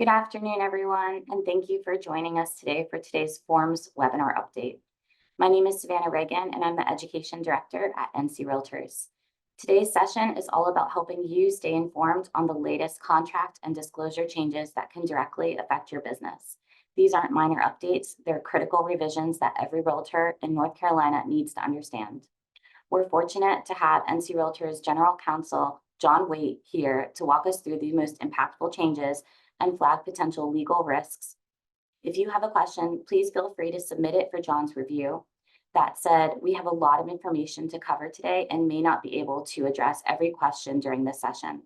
Good afternoon, everyone, and thank you for joining us today for today's Forms webinar update. My name is Savannah Reagan, and I'm the Education Director at NC Realtors. Today's session is all about helping you stay informed on the latest contract and disclosure changes that can directly affect your business. These aren't minor updates, they're critical revisions that every realtor in North Carolina needs to understand. We're fortunate to have NC Realtors General Counsel John Waite here to walk us through the most impactful changes and flag potential legal risks. If you have a question, please feel free to submit it for John's review. That said, we have a lot of information to cover today and may not be able to address every question during this session.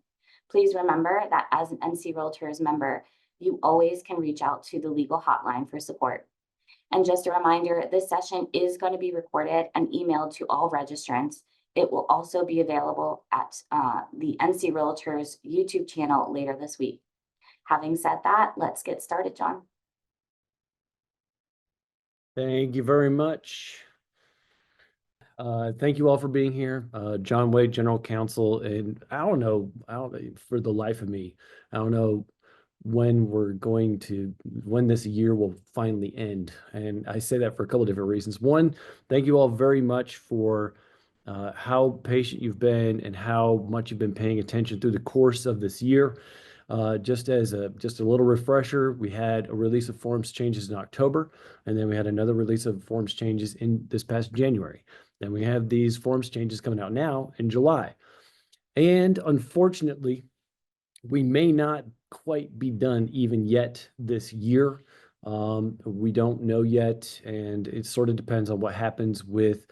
Please remember that as an NC Realtors member, you always can reach out to the legal hotline for support. And just a reminder, this session is going to be recorded and emailed to all registrants. It will also be available at the NC Realtors YouTube channel later this week. Having said that, let's get started, John. Thank you very much. Thank you all for being here. John Wade, General Counsel, and I don't know, for the life of me, I don't know when this year will finally end. And I say that for a couple of different reasons. One, thank you all very much for how patient you've been and how much you've been paying attention through the course of this year. Just a little refresher, we had a release of forms changes in October, and then we had another release of forms changes in this past January. Then we have these forms changes coming out now in July. And unfortunately, we may not quite be done even yet this year. We don't know yet, and it sort of depends on what happens with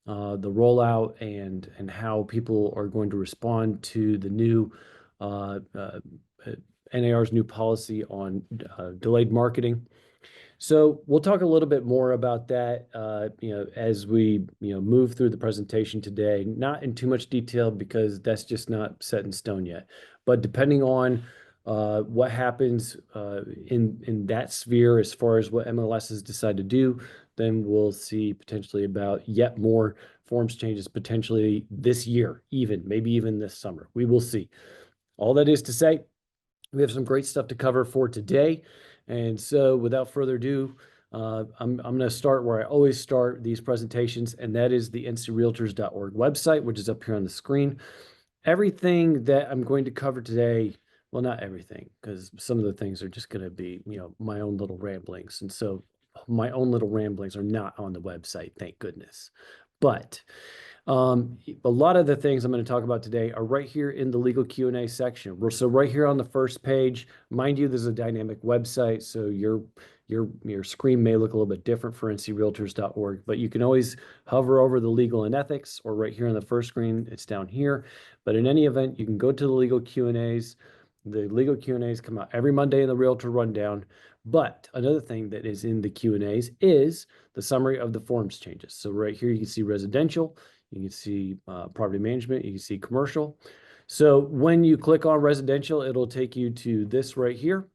the rollout and how people are going to respond to the new NAR's new policy on delayed marketing. So we'll talk a little bit more about that, as we move through the presentation today. Not in too much detail because that's just not set in stone yet. But depending on what happens in that sphere, as far as what MLSs decide to do, then we'll see potentially about yet more forms changes potentially this year, maybe even this summer. We will see. All that is to say, we have some great stuff to cover for today. And so without further ado, I'm going to start where I always start these presentations, and that is the ncrealtors.org website, which is up here on the screen. Everything that I'm going to cover today, well, not everything, because some of the things are just going to be, my own little ramblings. And so my own little ramblings are not on the website, thank goodness. But a lot of the things I'm going to talk about today are right here in the legal Q&A section. So right here on the first page, mind you, this is a dynamic website, so your screen may look a little bit different for ncrealtors.org, but you can always hover over the legal and ethics, or right here on the first screen, it's down here. But in any event, you can go to the legal Q&As. The legal Q&As come out every Monday in the Realtor Rundown. But another thing that is in the Q&As is the summary of the forms changes. So right here, you can see residential. You can see property management, you can see commercial. So when you click on residential, it'll take you to this right here.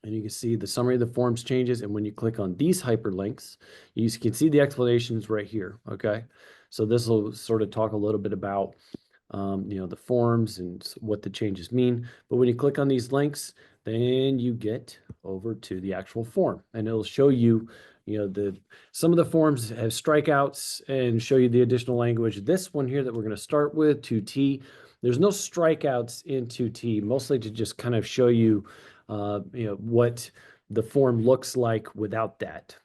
And you can see the summary of the forms changes. And when you click on these hyperlinks, you can see the explanations right here, okay? So this will sort of talk a little bit about, the forms and what the changes mean. But when you click on these links, then you get over to the actual form. And it'll show you some of the forms have strikeouts and show you the additional language. This one here that we're going to start with, 2T, there's no strikeouts in 2T, mostly to just kind of show you, what the form looks like without that.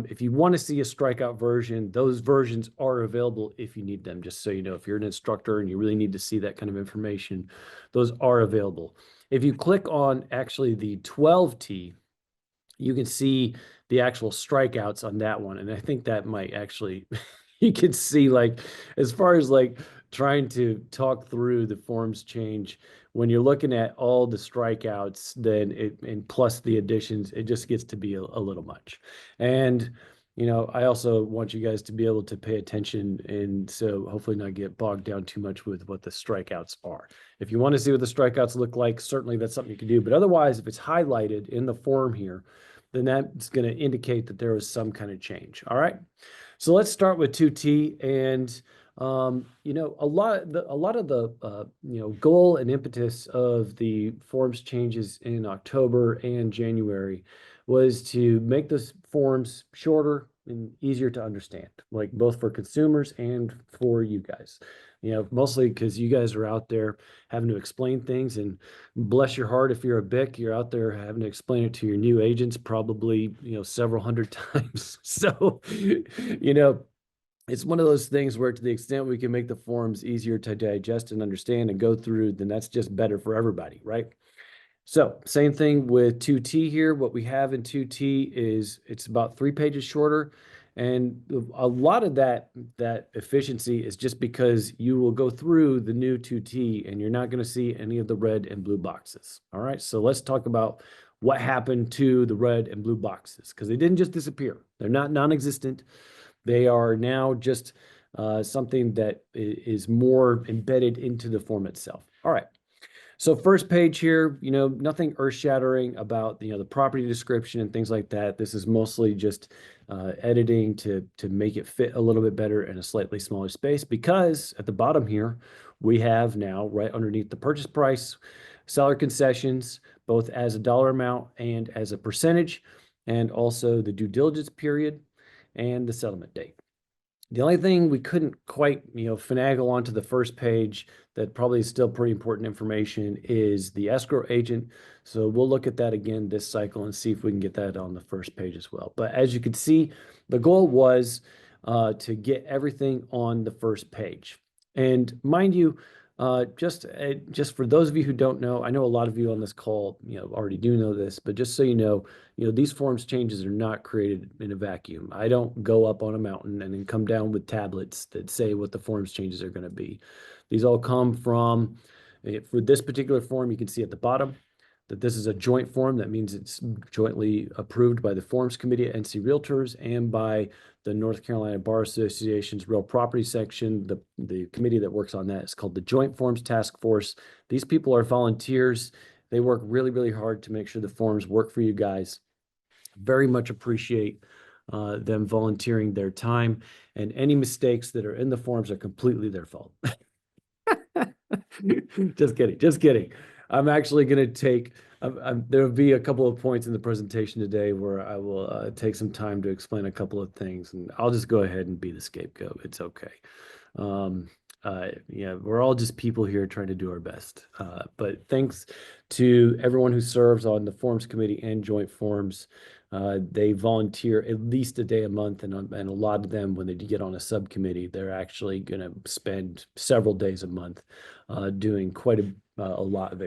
If you want to see a strikeout version, those versions are available if you need them. Just so you know, if you're an instructor and you really need to see that kind of information, those are available. If you click on actually the 12T, you can see the actual strikeouts on that one. And I think that might actually, you can see, like, as far as like trying to talk through the forms change, when you're looking at all the strikeouts, then and plus the additions, it just gets to be a little much. And, I also want you guys to be able to pay attention, and so hopefully not get bogged down too much with what the strikeouts are. If you want to see what the strikeouts look like, certainly that's something you can do. But otherwise, if it's highlighted in the form here, then that's going to indicate that there was some kind of change. All right. So let's start with 2T. And A lot of the goal and impetus of the forms changes in October and January was to make those forms shorter and easier to understand, like both for consumers and for you guys. Mostly because you guys are out there having to explain things, and bless your heart, if you're a BIC, you're out there having to explain it to your new agents probably, several hundred times. So, it's one of those things where, to the extent we can make the forms easier to digest and understand and go through, then that's just better for everybody, right? So same thing with 2T here. What we have in 2T is it's about 3 pages shorter. And a lot of that efficiency is just because you will go through the new 2T and you're not going to see any of the red and blue boxes. All right. So let's talk about what happened to the red and blue boxes, because they didn't just disappear. They're not non-existent. They are now just something that is more embedded into the form itself. All right. So first page here, nothing earth-shattering about the property description and things like that. This is mostly just editing to make it fit a little bit better in a slightly smaller space, because at the bottom here, we have now right underneath the purchase price, seller concessions, both as a dollar amount and as a percentage, and also the due diligence period and the settlement date. The only thing we couldn't quite, finagle onto the first page that probably is still pretty important information is the escrow agent. So we'll look at that again this cycle and see if we can get that on the first page as well. But as you can see, the goal was to get everything on the first page. And mind you, just for those of you who don't know, I know a lot of you on this call, already do know this, but just so you know, these forms changes are not created in a vacuum. I don't go up on a mountain and then come down with tablets that say what the forms changes are going to be. These all come from, for this particular form, you can see at the bottom that this is a joint form. That means it's jointly approved by the Forms Committee at NC Realtors and by the North Carolina Bar Association's Real Property Section. The committee that works on that is called the Joint Forms Task Force. These people are volunteers. They work really, really hard to make sure the forms work for you guys. Very much appreciate them volunteering their time, and any mistakes that are in the forms are completely their fault. Just kidding. Just kidding. I'm actually going to take, there will be a couple of points in the presentation today where I will take some time to explain a couple of things, and I'll just go ahead and be the scapegoat. It's okay. Yeah, we're all just people here trying to do our best. But thanks to everyone who serves on the Forms Committee and Joint Forms. They volunteer at least a day a month, and a lot of them, when they get on a subcommittee, they're actually going to spend several days a month doing quite a lot of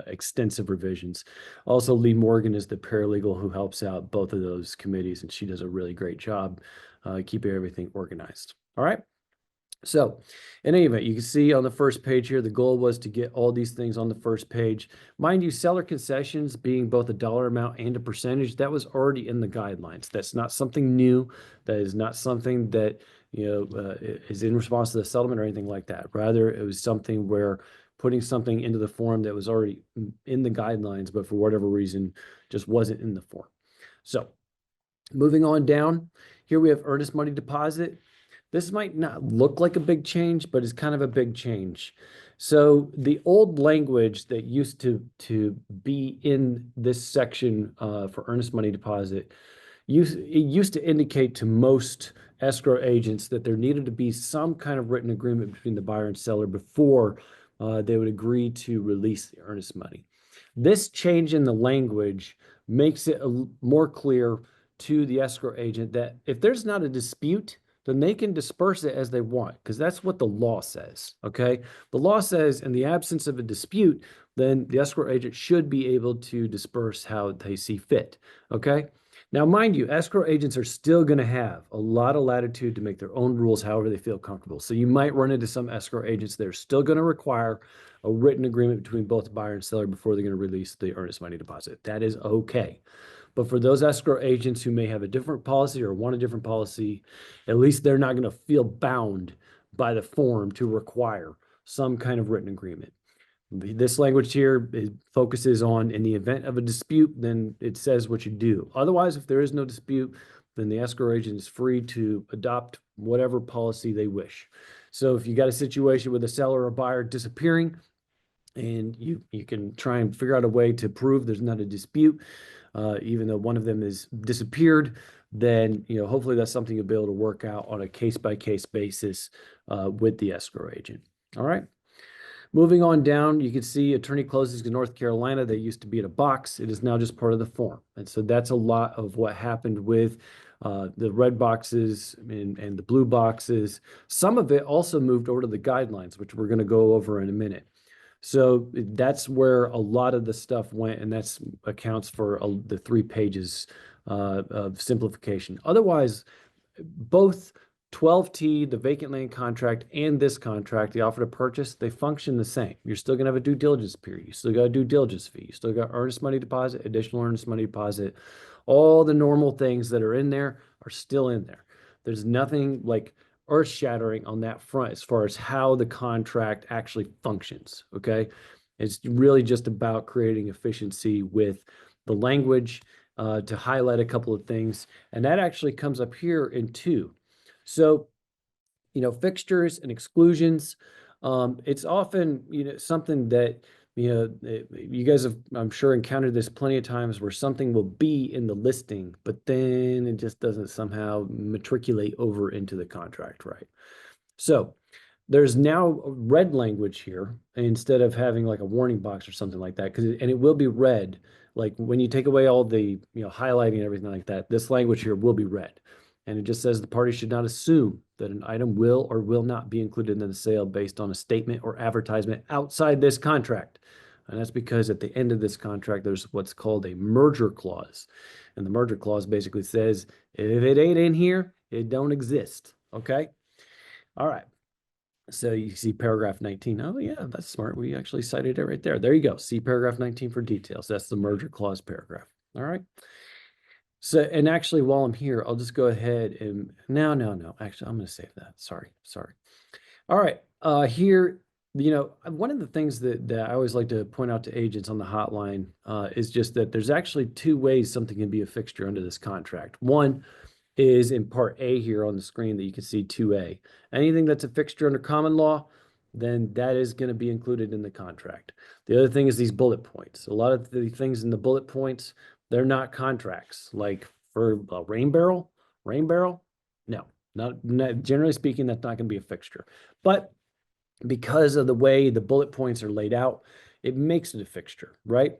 extensive revisions. Also, Lee Morgan is the paralegal who helps out both of those committees, and she does a really great job keeping everything organized. All right. So in any event, you can see on the first page here, the goal was to get all these things on the first page. Mind you, seller concessions being both a dollar amount and a percentage, that was already in the guidelines. That's not something new. That is not something that, is in response to the settlement or anything like that. Rather, it was something where putting something into the form that was already in the guidelines, but for whatever reason, just wasn't in the form. So moving on down, here we have earnest money deposit. This might not look like a big change, but it's kind of a big change. So the old language that used to be in this section for earnest money deposit, it used to indicate to most escrow agents that there needed to be some kind of written agreement between the buyer and seller before they would agree to release the earnest money. This change in the language makes it more clear to the escrow agent that if there's not a dispute, then they can disperse it as they want, because that's what the law says, okay? The law says in the absence of a dispute, then the escrow agent should be able to disperse how they see fit, okay? Now, mind you, escrow agents are still going to have a lot of latitude to make their own rules however they feel comfortable. So you might run into some escrow agents that are still going to require a written agreement between both buyer and seller before they're going to release the earnest money deposit. That is okay. But for those escrow agents who may have a different policy or want a different policy, at least they're not going to feel bound by the form to require some kind of written agreement. This language here focuses on, in the event of a dispute, then it says what you do. Otherwise, if there is no dispute, then the escrow agent is free to adopt whatever policy they wish. So if you got a situation with a seller or buyer disappearing, and you can try and figure out a way to prove there's not a dispute, even though one of them is disappeared, then hopefully that's something you'll be able to work out on a case-by-case basis with the escrow agent. All right. Moving on down, you can see attorney closings in North Carolina. They used to be in a box. It is now just part of the form. And so that's a lot of what happened with the red boxes and the blue boxes. Some of it also moved over to the guidelines, which we're going to go over in a minute. So that's where a lot of the stuff went, and that's accounts for the 3 pages of simplification. Otherwise, both 12T, the vacant land contract, and this contract, the offer to purchase, they function the same. You're still going to have a due diligence period. You still got a due diligence fee. You still got earnest money deposit, additional earnest money deposit. All the normal things that are in there are still in there. There's nothing like earth shattering on that front as far as how the contract actually functions. Okay. It's really just about creating efficiency with the language to highlight a couple of things. And that actually comes up here in 2. So, fixtures and exclusions, it's often, something that, you guys have, I'm sure, encountered this plenty of times where something will be in the listing, but then it just doesn't somehow matriculate over into the contract, right? So there's now red language here instead of having like a warning box or something like that, and it will be red. Like when you take away all the highlighting and everything like that, this language here will be red. And it just says the party should not assume that an item will or will not be included in the sale based on a statement or advertisement outside this contract. And that's because at the end of this contract, there's what's called a merger clause. And the merger clause basically says, if it ain't in here, it don't exist. Okay. All right. So you see paragraph 19. Oh yeah, that's smart. We actually cited it right there. There you go. See paragraph 19 for details. That's the merger clause paragraph. All right. So, and actually, while I'm here, I'll just go ahead and no. Actually, I'm going to save that. Sorry. All right. Here, one of the things that I always like to point out to agents on the hotline is just that there's actually 2 ways something can be a fixture under this contract. One is in part A here on the screen that you can see 2A. Anything that's a fixture under common law, then that is going to be included in the contract. The other thing is these bullet points. A lot of the things in the bullet points, they're not contracts. Like for a rain barrel, no, not generally speaking, that's not going to be a fixture. But because of the way the bullet points are laid out, it makes it a fixture, right?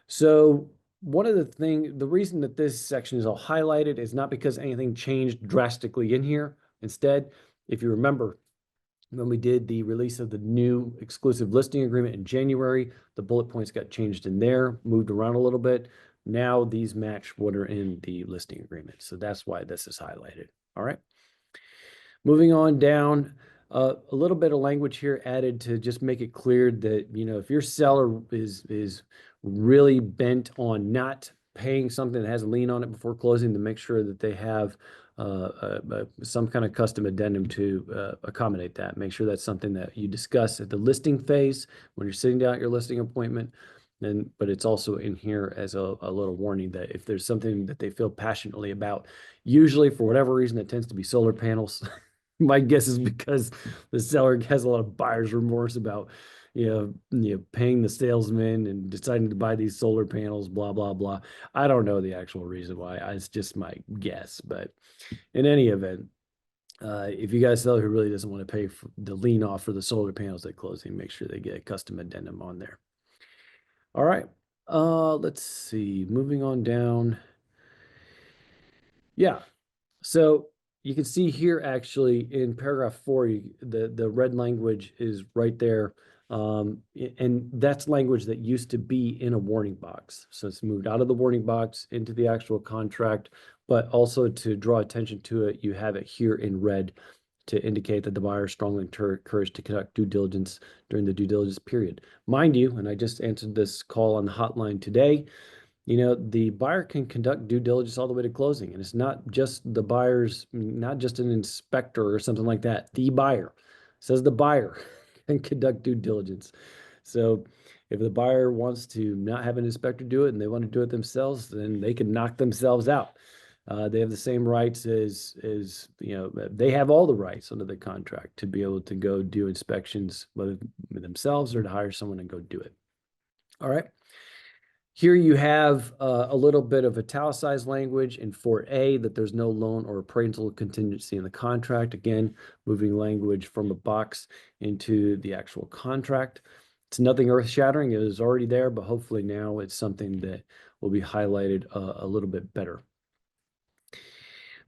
So the reason that this section is all highlighted is not because anything changed drastically in here. Instead, if you remember, when we did the release of the new exclusive listing agreement in January, the bullet points got changed in there, moved around a little bit. Now these match what are in the listing agreement. So that's why this is highlighted. All right. Moving on down, a little bit of language here added to just make it clear that, if your seller is really bent on not paying something that has a lien on it before closing, to make sure that they have some kind of custom addendum to accommodate that. Make sure that's something that you discuss at the listing phase when you're sitting down at your listing appointment. But it's also in here as a little warning that if there's something that they feel passionately about, usually for whatever reason, it tends to be solar panels. My guess is because the seller has a lot of buyer's remorse about, paying the salesman and deciding to buy these solar panels, blah, blah, blah. I don't know the actual reason why. It's just my guess. But in any event, if you got a seller who really doesn't want to pay for the lien off for the solar panels at closing, make sure they get a custom addendum on there. All right. Let's see. Moving on down. Yeah. So you can see here actually in paragraph 4, the red language is right there. And that's language that used to be in a warning box. So it's moved out of the warning box into the actual contract, but also to draw attention to it, you have it here in red to indicate that the buyer is strongly encouraged to conduct due diligence during the due diligence period. Mind you, and I just answered this call on the hotline today, the buyer can conduct due diligence all the way to closing. And it's not just the buyer's, not just an inspector or something like that. The buyer says the buyer can conduct due diligence. So if the buyer wants to not have an inspector do it and they want to do it themselves, then they can knock themselves out. They have the same rights as they have all the rights under the contract to be able to go do inspections, whether themselves or to hire someone and go do it. All right. Here you have a little bit of italicized language in 4A that there's no loan or appraisal contingency in the contract. Again, moving language from a box into the actual contract. It's nothing earth-shattering. It is already there, but hopefully now it's something that will be highlighted a little bit better.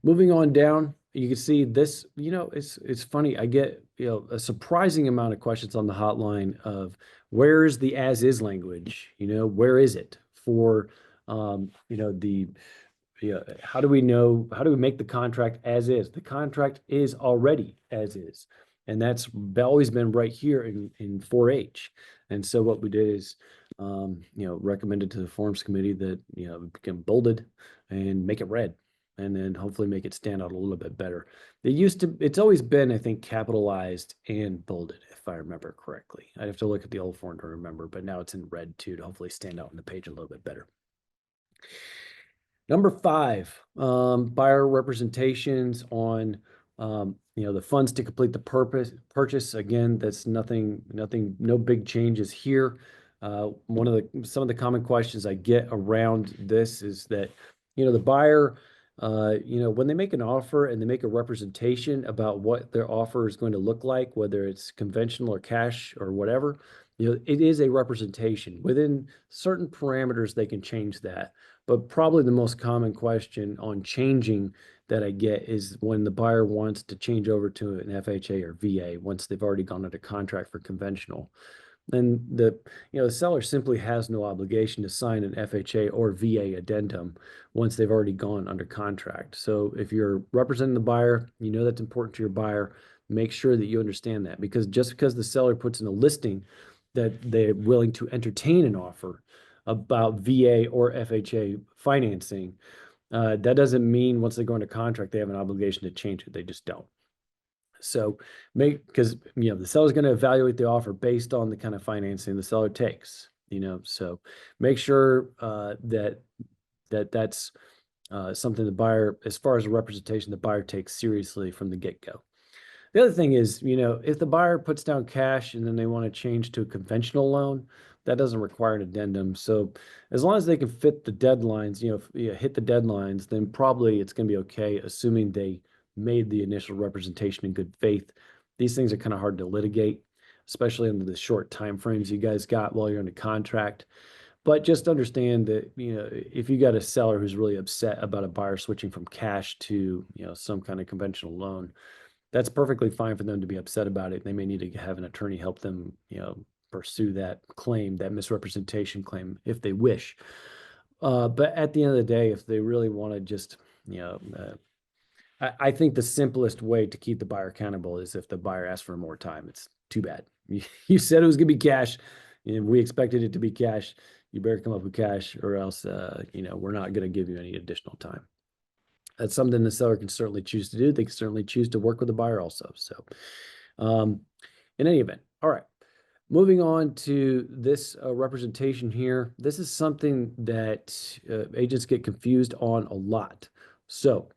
Moving on down, you can see this, it's funny. I get, a surprising amount of questions on the hotline of where's the as is language? Where is it for, how do we know, how do we make the contract as is? The contract is already as is. And that's always been right here in 4H. And so what we did is, recommended to the forms committee that, it become bolded and make it red, and then hopefully make it stand out a little bit better. It's always been, I think, capitalized and bolded, if I remember correctly. I'd have to look at the old form to remember, but now it's in red too, to hopefully stand out on the page a little bit better. Number 5, buyer representations on, the funds to complete the purchase. Again, that's nothing, no big changes here. Some of the common questions I get around this is that, the buyer, when they make an offer and they make a representation about what their offer is going to look like, whether it's conventional or cash or whatever, it is a representation. Within certain parameters, they can change that. But probably the most common question on changing that I get is when the buyer wants to change over to an FHA or VA once they've already gone under contract for conventional. Then the seller simply has no obligation to sign an FHA or VA addendum once they've already gone under contract. So if you're representing the buyer, that's important to your buyer. Make sure that you understand that, because just because the seller puts in a listing that they're willing to entertain an offer about VA or FHA financing, that doesn't mean once they go under contract they have an obligation to change it. They just don't. So because the seller's going to evaluate the offer based on the kind of financing the seller takes. So make sure that's something the buyer, as far as a representation, the buyer takes seriously from the get-go. The other thing is, if the buyer puts down cash and then they want to change to a conventional loan, that doesn't require an addendum. So as long as they can fit the deadlines, hit the deadlines, then probably it's going to be okay, assuming they made the initial representation in good faith. These things are kind of hard to litigate, especially under the short time frames you guys got while you're under contract. But just understand that, if you got a seller who's really upset about a buyer switching from cash to, some kind of conventional loan, that's perfectly fine for them to be upset about it. They may need to have an attorney help them, pursue that claim, that misrepresentation claim, if they wish. But at the end of the day, if they really want to just, I think the simplest way to keep the buyer accountable is if the buyer asks for more time. It's too bad. You said it was going to be cash, and we expected it to be cash. You better come up with cash, or else, we're not going to give you any additional time. That's something the seller can certainly choose to do. They can certainly choose to work with the buyer also. So, in any event, all right. Moving on to this representation here. This is something that agents get confused on a lot. So,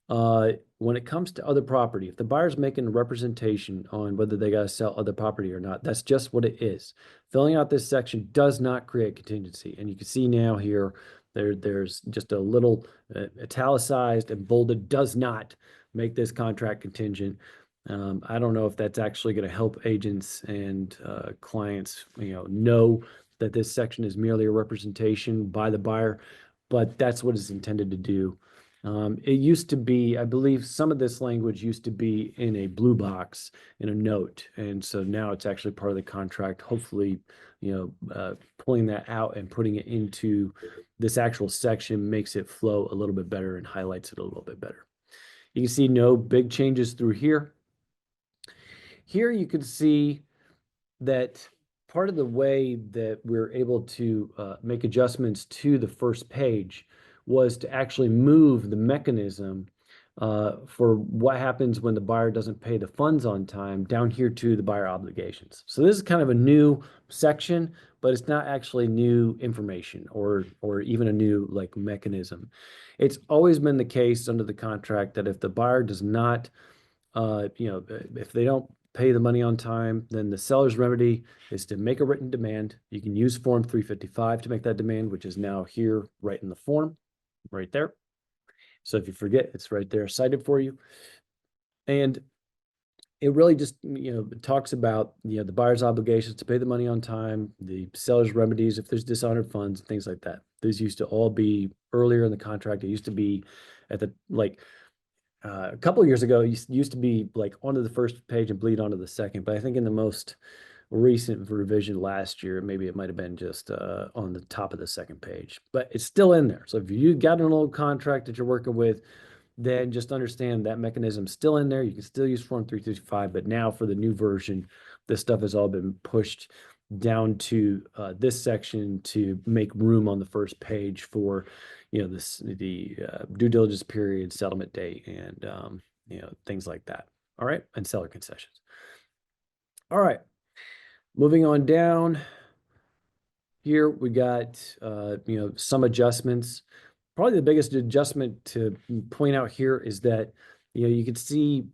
when it comes to other property, if the buyer's making a representation on whether they got to sell other property or not, that's just what it is. Filling out this section does not create contingency. And you can see now here, there's just a little italicized and bolded, does not make this contract contingent. I don't know if that's actually going to help agents and clients, know that this section is merely a representation by the buyer, but that's what it's intended to do. It used to be, I believe some of this language used to be in a blue box in a note. And so now it's actually part of the contract, hopefully, pulling that out and putting it into this actual section makes it flow a little bit better and highlights it a little bit better. You can see no big changes through here. Here you can see that part of the way that we're able to make adjustments to the first page was to actually move the mechanism for what happens when the buyer doesn't pay the funds on time down here to the buyer obligations. So this is kind of a new section, but it's not actually new information or even a new like mechanism. It's always been the case under the contract that if the buyer does not, if they don't pay the money on time, then the seller's remedy is to make a written demand. You can use Form 355 to make that demand, which is now here right in the form, right there. So if you forget, it's right there cited for you. And it really just, talks about, the buyer's obligations to pay the money on time, the seller's remedies if there's dishonored funds, and things like that. These used to all be earlier in the contract. It used to be at the, a couple of years ago, it used to be like onto the first page and bleed onto the second. But I think in the most recent revision last year, maybe it might have been just on the top of the second page, but it's still in there. So if you got an old contract that you're working with, then just understand that mechanism's still in there. You can still use Form 355, but now for the new version, this stuff has all been pushed down to this section to make room on the first page for, the due diligence period, settlement date, and things like that. All right, and seller concessions. All right, moving on down. Here we got, some adjustments. Probably the biggest adjustment to point out here is that, you can see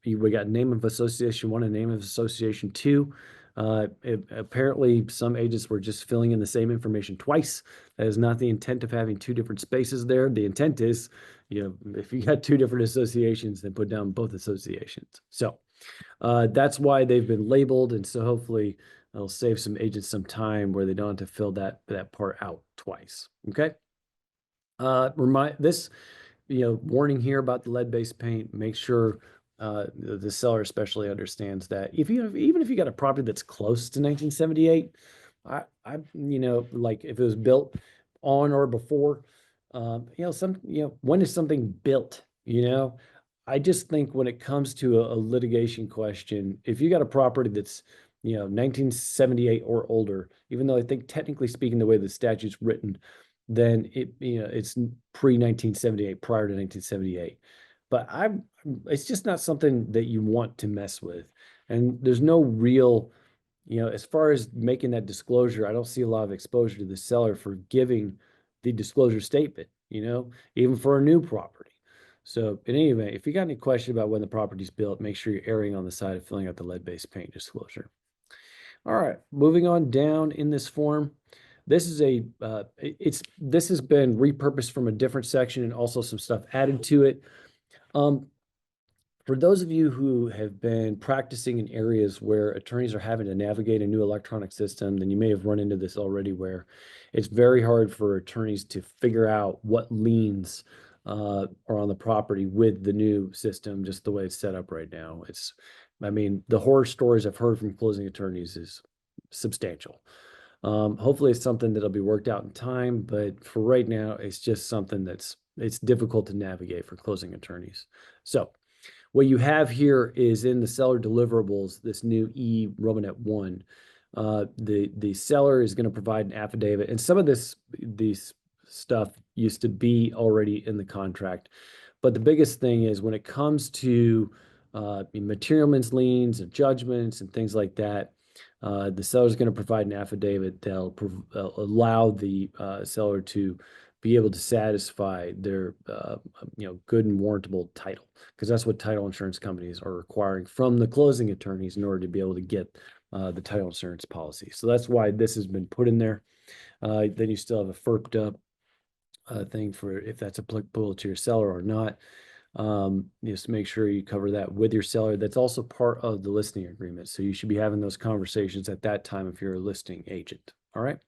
we got name of association one and name of association two. Apparently, some agents were just filling in the same information twice. That is not the intent of having two different spaces there. The intent is, if you got two different associations, then put down both associations. So that's why they've been labeled, and so hopefully it'll save some agents some time where they don't have to fill that part out twice. Okay. Remind this, warning here about the lead-based paint. Make sure the seller especially understands that even if you got a property that's close to 1978, like if it was built on or before, when is something built? I just think when it comes to a litigation question, if you got a property that's 1978 or older, even though I think technically speaking, the way the statute's written, then it's pre 1978, prior to 1978. But it's just not something that you want to mess with. And there's no real, as far as making that disclosure, I don't see a lot of exposure to the seller for giving the disclosure statement, even for a new property. So in any event, if you got any question about when the property's built, make sure you're erring on the side of filling out the lead-based paint disclosure. All right, moving on down in this form. This is this has been repurposed from a different section and also some stuff added to it. For those of you who have been practicing in areas where attorneys are having to navigate a new electronic system, then you may have run into this already, where it's very hard for attorneys to figure out what liens are on the property with the new system, just the way it's set up right now. The horror stories I've heard from closing attorneys is substantial. Hopefully it's something that'll be worked out in time, but for right now, it's just something it's difficult to navigate for closing attorneys. So what you have here is in the seller deliverables, this new E Romanet 1. The seller is going to provide an affidavit, and some of these stuff used to be already in the contract. But the biggest thing is when it comes to materialman's liens and judgments and things like that, the seller is going to provide an affidavit that'll allow the seller to be able to satisfy their good and warrantable title, because that's what title insurance companies are requiring from the closing attorneys in order to be able to get the title insurance policy. So that's why this has been put in there. Then you still have a FERPed up thing for if that's applicable to your seller or not. Just make sure you cover that with your seller. That's also part of the listing agreement. So you should be having those conversations at that time if you're a listing agent. All right.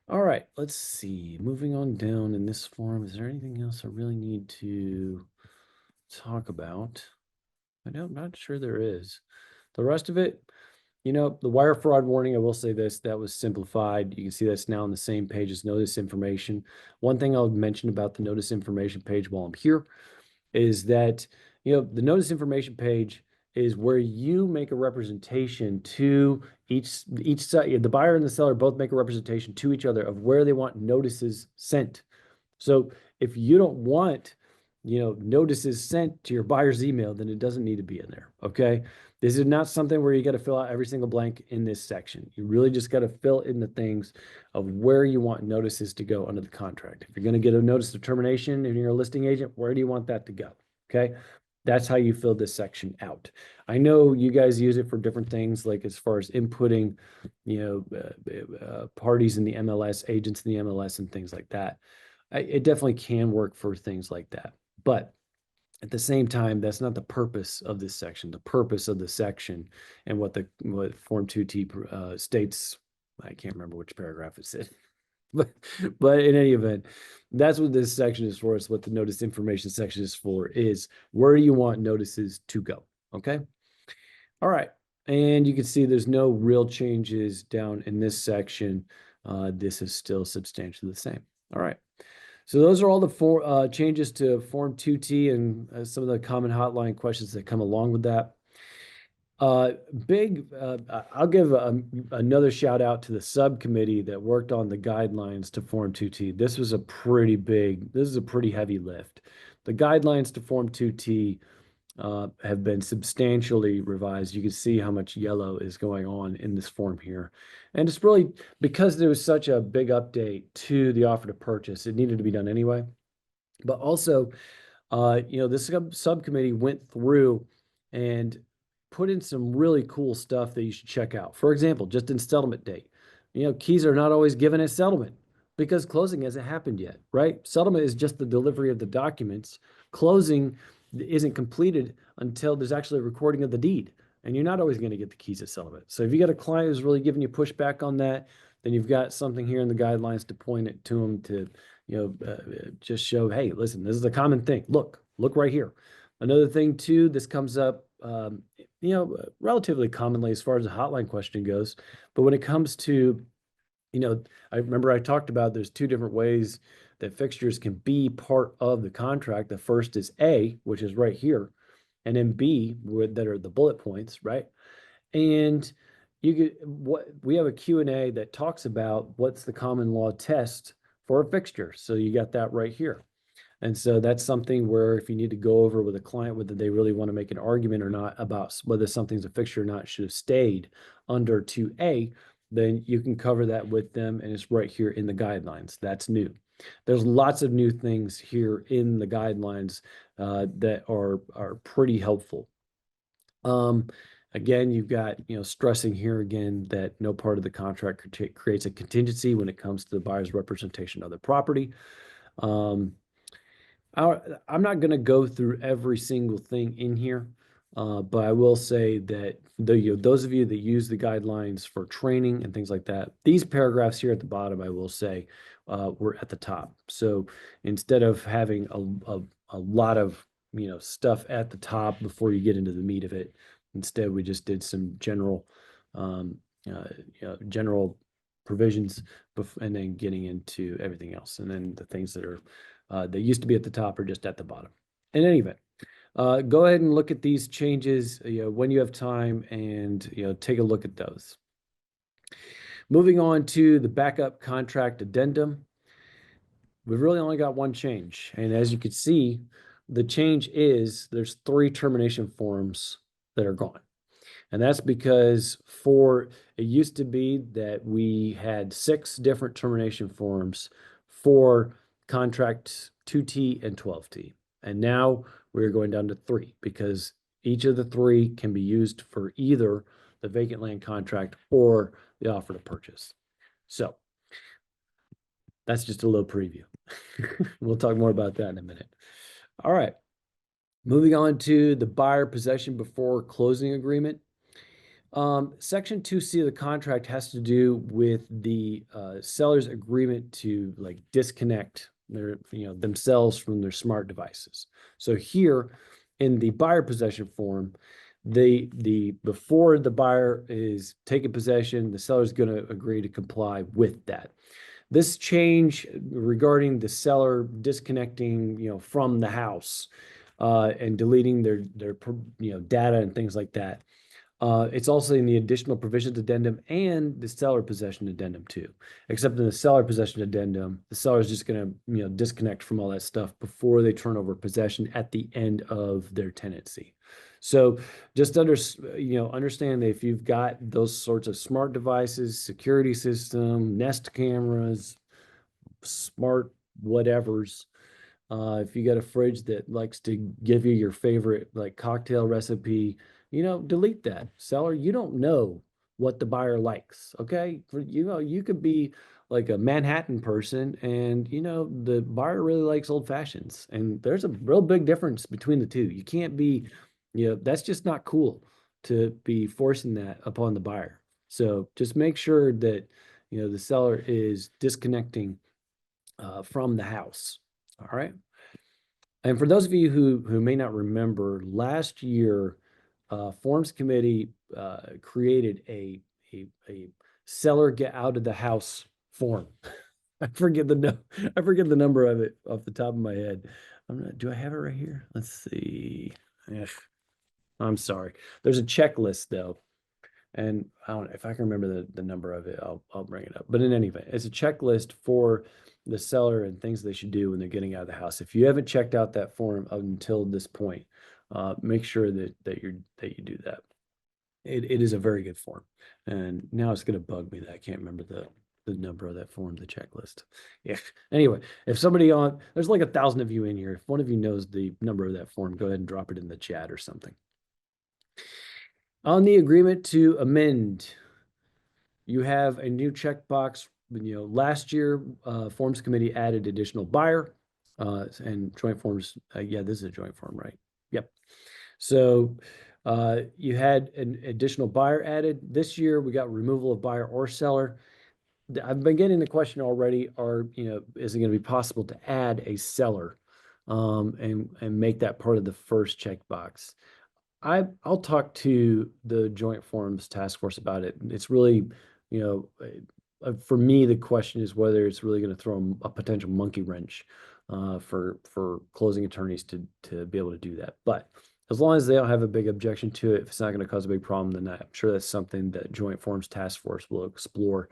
All right, let's see. Moving on down in this form, is there anything else I really need to talk about? I'm not sure there is. The rest of it, the wire fraud warning, I will say this, that was simplified. You can see that's now on the same page as notice information. One thing I'll mention about the notice information page while I'm here is that, the notice information page is where you make a representation to each side. The buyer and the seller both make a representation to each other of where they want notices sent. So if you don't want notices sent to your buyer's email, then it doesn't need to be in there. Okay. This is not something where you got to fill out every single blank in this section. You really just got to fill in the things of where you want notices to go under the contract. If you're going to get a notice of termination and you're a listing agent, where do you want that to go? Okay. That's how you fill this section out. I know you guys use it for different things, like as far as inputting, parties in the MLS, agents in the MLS, and things like that. It definitely can work for things like that. But at the same time, that's not the purpose of this section. The purpose of the section and what Form 2T states, I can't remember which paragraph it's in, but in any event, that's what this section is for. It's what the notice information section is for, is where do you want notices to go? Okay. All right. And you can see there's no real changes down in this section. This is still substantially the same. All right. So those are all the changes to Form 2T and some of the common hotline questions that come along with that. I'll give another shout out to the subcommittee that worked on the guidelines to Form 2T. This is a pretty heavy lift. The guidelines to Form 2T have been substantially revised. You can see how much yellow is going on in this form here. And it's really because there was such a big update to the offer to purchase, it needed to be done anyway. But also, this subcommittee went through and put in some really cool stuff that you should check out. For example, just in settlement date, keys are not always given at settlement because closing hasn't happened yet, right? Settlement is just the delivery of the documents. Closing isn't completed until there's actually a recording of the deed, and you're not always going to get the keys at settlement. So if you got a client who's really giving you pushback on that, then you've got something here in the guidelines to point it to them to, just show, hey, listen, this is a common thing. Look right here. Another thing too, this comes up, relatively commonly as far as the hotline question goes, but when it comes to, I remember I talked about there's two different ways that fixtures can be part of the contract. The first is A, which is right here, and then B, that are the bullet points, right? And we have a Q&A that talks about what's the common law test for a fixture. So you got that right here. And so that's something where if you need to go over with a client whether they really want to make an argument or not about whether something's a fixture or not should have stayed under 2A, then you can cover that with them, and it's right here in the guidelines. That's new. There's lots of new things here in the guidelines that are pretty helpful. Again, you've got, stressing here again that no part of the contract creates a contingency when it comes to the buyer's representation of the property. I'm not going to go through every single thing in here, but I will say that those of you that use the guidelines for training and things like that, these paragraphs here at the bottom, I will say, were at the top. So instead of having a lot of stuff at the top before you get into the meat of it, instead we just did some general general provisions and then getting into everything else, and then the things that are that used to be at the top are just at the bottom. In any event, go ahead and look at these changes when you have time, and take a look at those. Moving on to the backup contract addendum, we've really only got one change, and as you can see, the change is there's 3 termination forms that are gone. And that's because it used to be that we had 6 different termination forms for contracts 2T and 12T. And now we're going down to 3 because each of the 3 can be used for either the vacant land contract or the offer to purchase. So that's just a little preview. We'll talk more about that in a minute. All right. Moving on to the buyer possession before closing agreement. Section 2C of the contract has to do with the seller's agreement to disconnect themselves from their smart devices. So here in the buyer possession form, before the buyer is taking possession, the seller is going to agree to comply with that. This change regarding the seller disconnecting from the house and deleting their data and things like that. It's also in the additional provisions addendum and the seller possession addendum too. Except in the seller possession addendum, the seller is just going to, disconnect from all that stuff before they turn over possession at the end of their tenancy. So just understand that if you've got those sorts of smart devices, security system, Nest cameras, smart whatevers, if you got a fridge that likes to give you your favorite like cocktail recipe, delete that. Seller, you don't know what the buyer likes. Okay. You could be like a Manhattan person and the buyer really likes old fashions. And there's a real big difference between the two. You can't be, that's just not cool to be forcing that upon the buyer. So just make sure that the seller is disconnecting from the house. All right. And for those of you who may not remember, last year, Forms Committee created a seller get out of the house form. I forget I forget the number of it off the top of my head. Do I have it right here? Let's see. Ugh, I'm sorry. There's a checklist though. And I don't know if I can remember the number of it, I'll bring it up. But in any event, it's a checklist for the seller and things they should do when they're getting out of the house. If you haven't checked out that form up until this point, make sure that you do that. It is a very good form. And now it's going to bug me that I can't remember the number of that form, the checklist. Yeah. Anyway, if somebody there's like 1,000 of you in here. If one of you knows the number of that form, go ahead and drop it in the chat or something. On the agreement to amend, you have a new checkbox. Last year, Forms Committee added additional buyer and joint forms. Yeah, this is a joint form, right? Yep. So you had an additional buyer added. This year, we got removal of buyer or seller. I've been getting the question already, is it going to be possible to add a seller and make that part of the first checkbox? I'll talk to the Joint Forums Task Force about it. It's really, for me, the question is whether it's really going to throw a potential monkey wrench for closing attorneys to be able to do that. But as long as they don't have a big objection to it, if it's not going to cause a big problem, then I'm sure that's something that Joint Forums Task Force will explore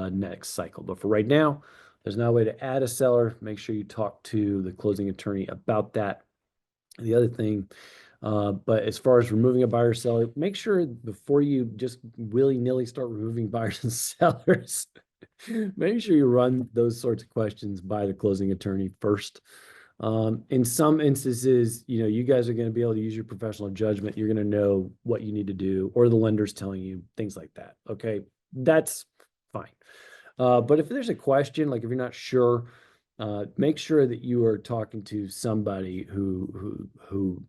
next cycle. But for right now, there's no way to add a seller. Make sure you talk to the closing attorney about that. The other thing, but as far as removing a buyer or seller, make sure before you just willy-nilly start removing buyers and sellers, make sure you run those sorts of questions by the closing attorney first. In some instances, you guys are going to be able to use your professional judgment. You're going to know what you need to do, or the lender's telling you things like that. Okay, that's fine. But if there's a question, like if you're not sure, make sure that you are talking to somebody who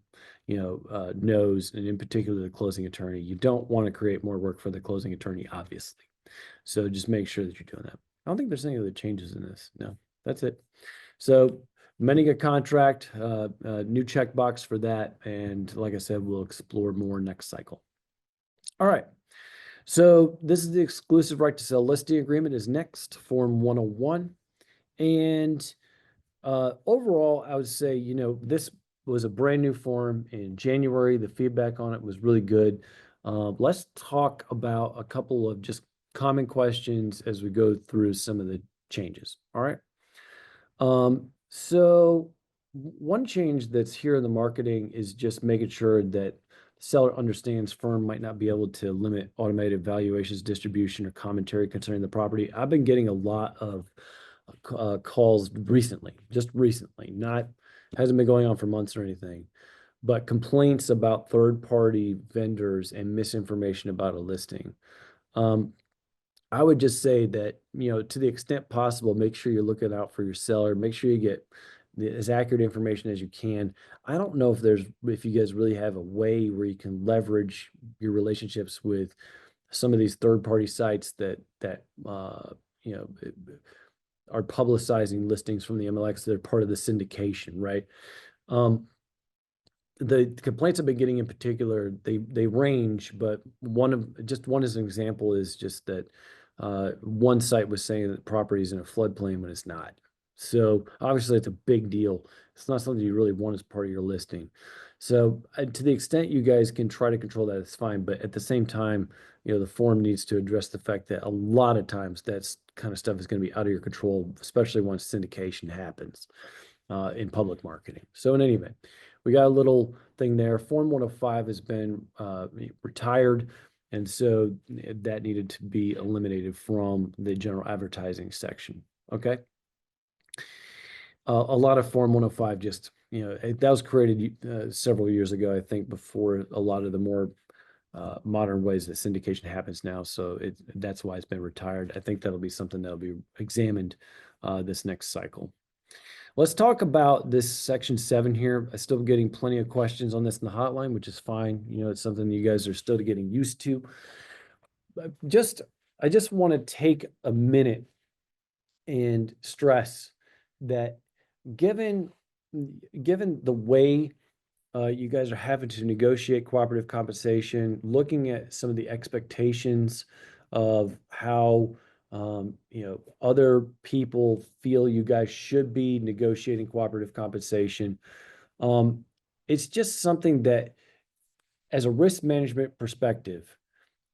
knows, and in particular the closing attorney. You don't want to create more work for the closing attorney, obviously. So just make sure that you're doing that. I don't think there's any other changes in this. No, that's it. So amending a contract, new checkbox for that. And like I said, we'll explore more next cycle. All right. So this is the exclusive right to sell listing agreement is next, Form 101. And overall, I would say, this was a brand new form in January. The feedback on it was really good. Let's talk about a couple of just common questions as we go through some of the changes. All right. So one change that's here in the marketing is just making sure that the seller understands firm might not be able to limit automated valuations, distribution, or commentary concerning the property. I've been getting a lot of calls just recently, hasn't been going on for months or anything, but complaints about third-party vendors and misinformation about a listing. I would just say that, to the extent possible, make sure you're looking out for your seller. Make sure you get as accurate information as you can. I don't know if you guys really have a way where you can leverage your relationships with some of these third-party sites that are publicizing listings from the MLS. They're part of the syndication, right? The complaints I've been getting in particular, they range, but one as an example is just that one site was saying that the property is in a floodplain when it's not. So obviously it's a big deal. It's not something you really want as part of your listing. So to the extent you guys can try to control that, it's fine. But at the same time, the form needs to address the fact that a lot of times that's kind of stuff is going to be out of your control, especially once syndication happens in public marketing. So in any event, we got a little thing there. Form 105 has been retired. And so that needed to be eliminated from the general advertising section. Okay. A lot of Form 105 just, that was created several years ago, I think, before a lot of the more modern ways that syndication happens now. So that's why it's been retired. I think that'll be something that'll be examined this next cycle. Let's talk about this section 7 here. I'm still getting plenty of questions on this in the hotline, which is fine. It's something you guys are still getting used to. But I just want to take a minute and stress that given the way you guys are having to negotiate cooperative compensation, looking at some of the expectations of how other people feel you guys should be negotiating cooperative compensation. It's just something that, as a risk management perspective,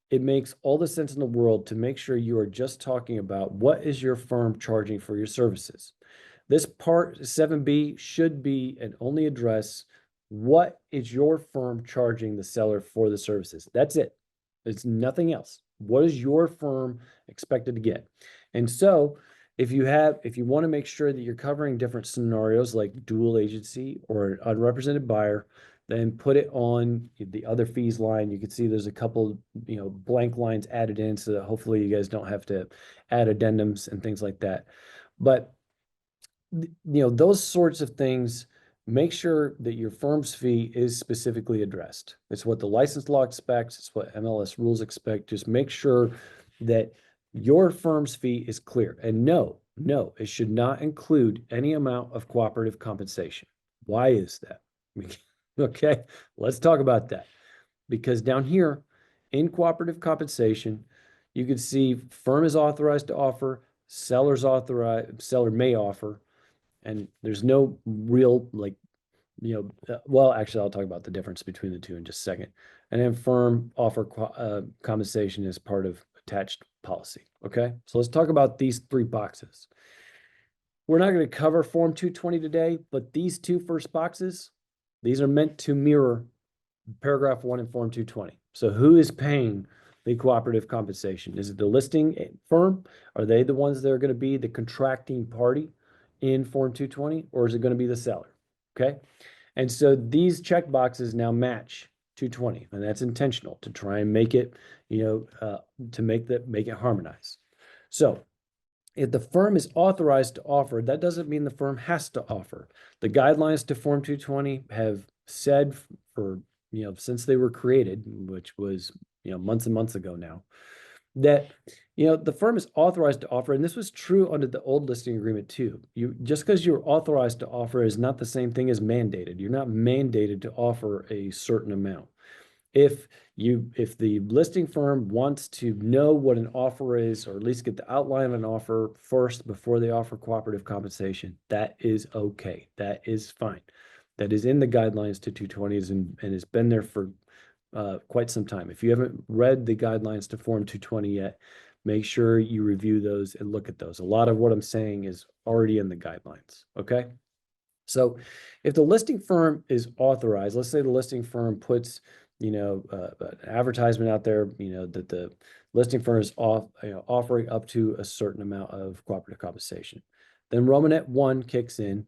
it makes all the sense in the world to make sure you are just talking about what is your firm charging for your services. This part 7B should be and only address what is your firm charging the seller for the services. That's it. It's nothing else. What is your firm expected to get? And so if you want to make sure that you're covering different scenarios like dual agency or an unrepresented buyer, then put it on the other fees line. You can see there's a couple, blank lines added in so that hopefully you guys don't have to add addendums and things like that. But those sorts of things, make sure that your firm's fee is specifically addressed. It's what the license law expects. It's what MLS rules expect. Just make sure that your firm's fee is clear. And no, it should not include any amount of cooperative compensation. Why is that? Okay, let's talk about that. Because down here in cooperative compensation, you can see firm is authorized to offer, seller may offer, and there's no real well, actually, I'll talk about the difference between the two in just a second. And then firm offer compensation as part of attached policy. Okay, so let's talk about these 3 boxes. We're not going to cover Form 220 today, but these 2 first boxes, these are meant to mirror paragraph 1 in Form 220. So who is paying the cooperative compensation? Is it the listing firm? Are they the ones that are going to be the contracting party in Form 220, or is it going to be the seller? Okay. And so these check boxes now match 220, and that's intentional to try and make it, to make it harmonize. So if the firm is authorized to offer, that doesn't mean the firm has to offer. The guidelines to Form 220 have said for, since they were created, which was, months and months ago now, that, the firm is authorized to offer, and this was true under the old listing agreement too. Just because you're authorized to offer is not the same thing as mandated. You're not mandated to offer a certain amount. If the listing firm wants to know what an offer is, or at least get the outline of an offer first before they offer cooperative compensation, that is okay. That is fine. That is in the guidelines to 220s and has been there for quite some time. If you haven't read the guidelines to Form 220 yet, make sure you review those and look at those. A lot of what I'm saying is already in the guidelines. Okay. So if the listing firm is authorized, let's say the listing firm puts, an advertisement out there, that the listing firm is offering up to a certain amount of cooperative compensation. Then Romanet 1 kicks in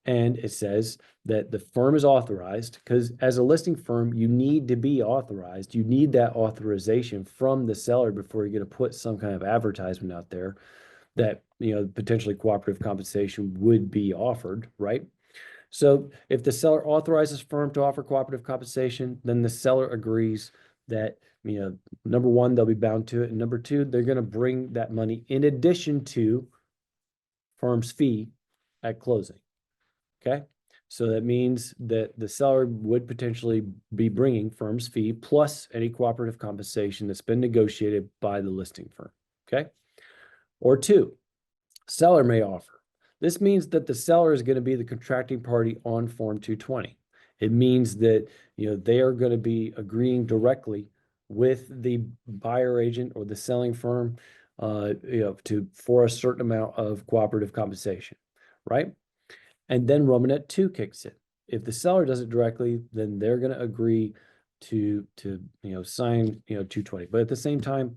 and it says that the firm is authorized, because as a listing firm, you need to be authorized. You need that authorization from the seller before you're going to put some kind of advertisement out there that, potentially cooperative compensation would be offered, right? So if the seller authorizes firm to offer cooperative compensation, then the seller agrees that, number 1, they'll be bound to it. And number 2, they're going to bring that money in addition to firm's fee at closing. Okay. So that means that the seller would potentially be bringing firm's fee plus any cooperative compensation that's been negotiated by the listing firm. Okay. Or 2, seller may offer. This means that the seller is going to be the contracting party on Form 220. It means that, they are going to be agreeing directly with the buyer agent or the selling firm, for a certain amount of cooperative compensation, right? And then Romanet 2 kicks in. If the seller does it directly, then they're going to agree to sign 220. But at the same time,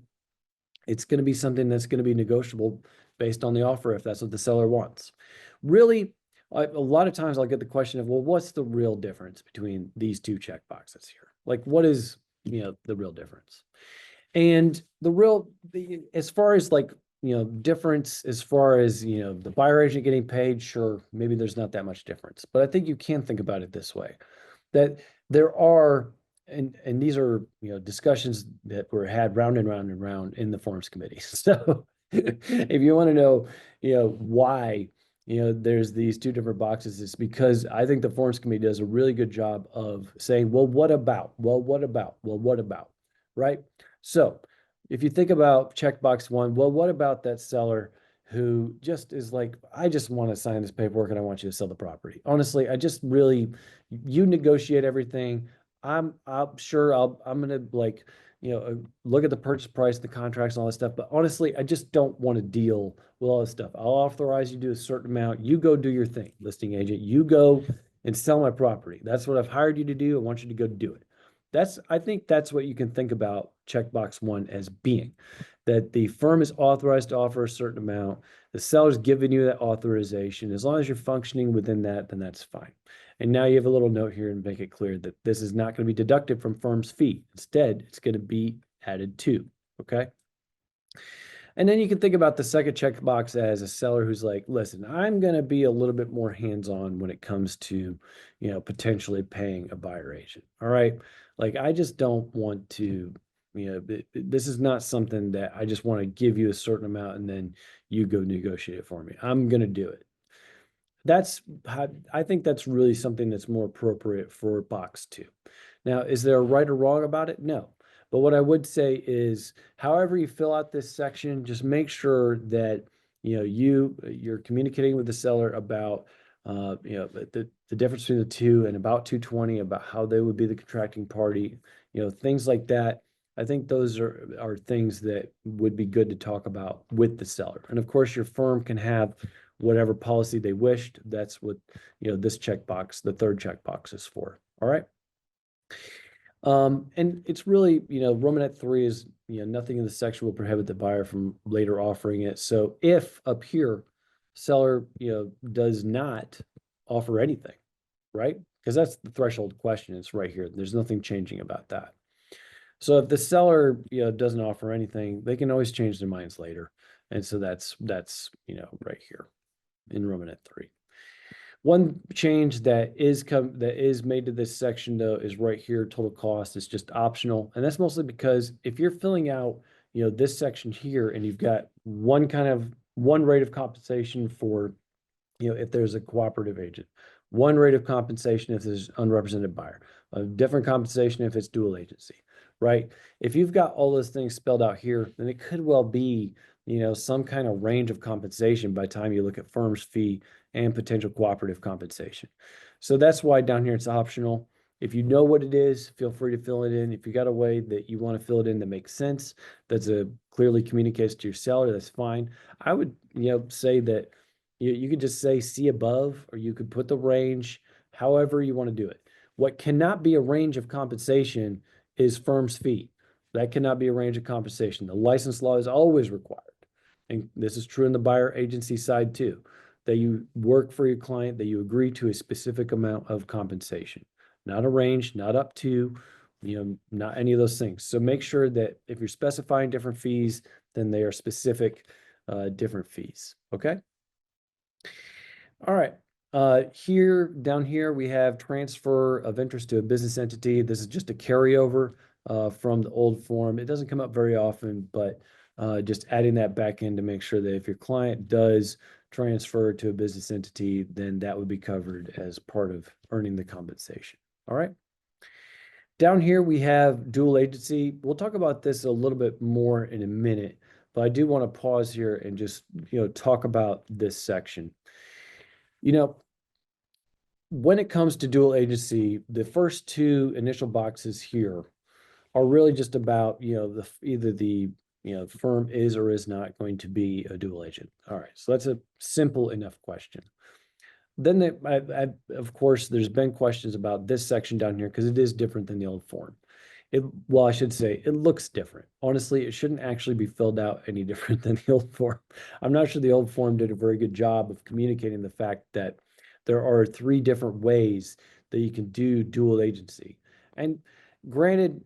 it's going to be something that's going to be negotiable based on the offer if that's what the seller wants. Really, a lot of times I'll get the question of, well, what's the real difference between these two check boxes here? Like, what is the real difference? And as far as like, difference as far as, the buyer agent getting paid, sure, maybe there's not that much difference. But I think you can think about it this way, that there are, and these are, discussions that were had round and round and round in the forms committee. So if you want to know, why, there's these two different boxes, it's because I think the forms committee does a really good job of saying, well, what about? Well, what about? Well, what about? Right? So if you think about checkbox one, well, what about that seller who just is like, I just want to sign this paperwork and I want you to sell the property. Honestly, I just really, you negotiate everything. I'm sure I'm gonna like, look at the purchase price, the contracts and all that stuff. But honestly, I just don't want to deal with all this stuff. I'll authorize you to do a certain amount. You go do your thing, listing agent. You go and sell my property. That's what I've hired you to do. I want you to go do it. I think that's what you can think about checkbox one as being, that the firm is authorized to offer a certain amount. The seller's giving you that authorization. As long as you're functioning within that, then that's fine. And now you have a little note here and make it clear that this is not going to be deducted from firm's fee. Instead, it's going to be added to, okay? And then you can think about the second checkbox as a seller who's like, listen, I'm going to be a little bit more hands-on when it comes to, potentially paying a buyer agent. All right. Like, I just don't want to, this is not something that I just want to give you a certain amount and then you go negotiate it for me. I'm going to do it. I think that's really something that's more appropriate for box two. Now, is there a right or wrong about it? No. But what I would say is, however you fill out this section, just make sure that you're communicating with the seller about the difference between the two and about 220, about how they would be the contracting party, things like that. I think those are things that would be good to talk about with the seller. And of course, your firm can have whatever policy they wished. That's what this checkbox, the third checkbox, is for. All right. And it's really, Romanet 3 is, nothing in the section will prohibit the buyer from later offering it. So if up here, seller, does not offer anything, right? Because that's the threshold question. It's right here. There's nothing changing about that. So if the seller, doesn't offer anything, they can always change their minds later. And so that's, right here in Romanet 3. One change that is made to this section though is right here, total cost is just optional. And that's mostly because if you're filling out, this section here and you've got one rate of compensation for, if there's a cooperative agent, one rate of compensation if there's unrepresented buyer, a different compensation if it's dual agency, right? If you've got all those things spelled out here, then it could well be, some kind of range of compensation by the time you look at firm's fee and potential cooperative compensation. So that's why down here it's optional. If you know what it is, feel free to fill it in. If you got a way that you want to fill it in that makes sense, that's clearly communicates to your seller, that's fine. I would, say that you could just say see above, or you could put the range, however you want to do it. What cannot be a range of compensation is firm's fee. That cannot be a range of compensation. The license law is always required. And this is true in the buyer agency side too, that you work for your client, that you agree to a specific amount of compensation, not a range, not up to, not any of those things. So make sure that if you're specifying different fees, then they are specific, different fees. Okay. All right. Down here, we have transfer of interest to a business entity. This is just a carryover from the old form. It doesn't come up very often, but just adding that back in to make sure that if your client does transfer to a business entity, then that would be covered as part of earning the compensation. All right. Down here, we have dual agency. We'll talk about this a little bit more in a minute, but I do want to pause here and just, talk about this section. You know, when it comes to dual agency, the first two initial boxes here are really just about, either the, firm is or is not going to be a dual agent. All right, so that's a simple enough question. Then, of course, there's been questions about this section down here because it is different than the old form. Well, I should say it looks different. Honestly, it shouldn't actually be filled out any different than the old form. I'm not sure the old form did a very good job of communicating the fact that there are three different ways that you can do dual agency. And granted,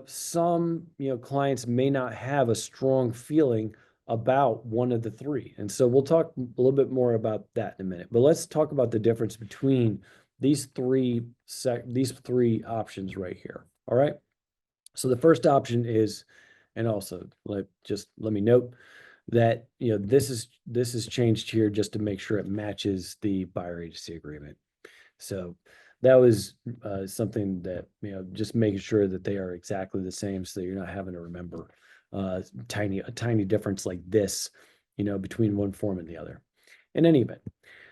some, clients may not have a strong feeling about one of the three. And so we'll talk a little bit more about that in a minute. But let's talk about the difference between these three options right here. All right. So the first option is, and also let me note that this is changed here just to make sure it matches the buyer agency agreement. So that was something that, just making sure that they are exactly the same so that you're not having to remember a tiny difference like this, between one form and the other. In any event,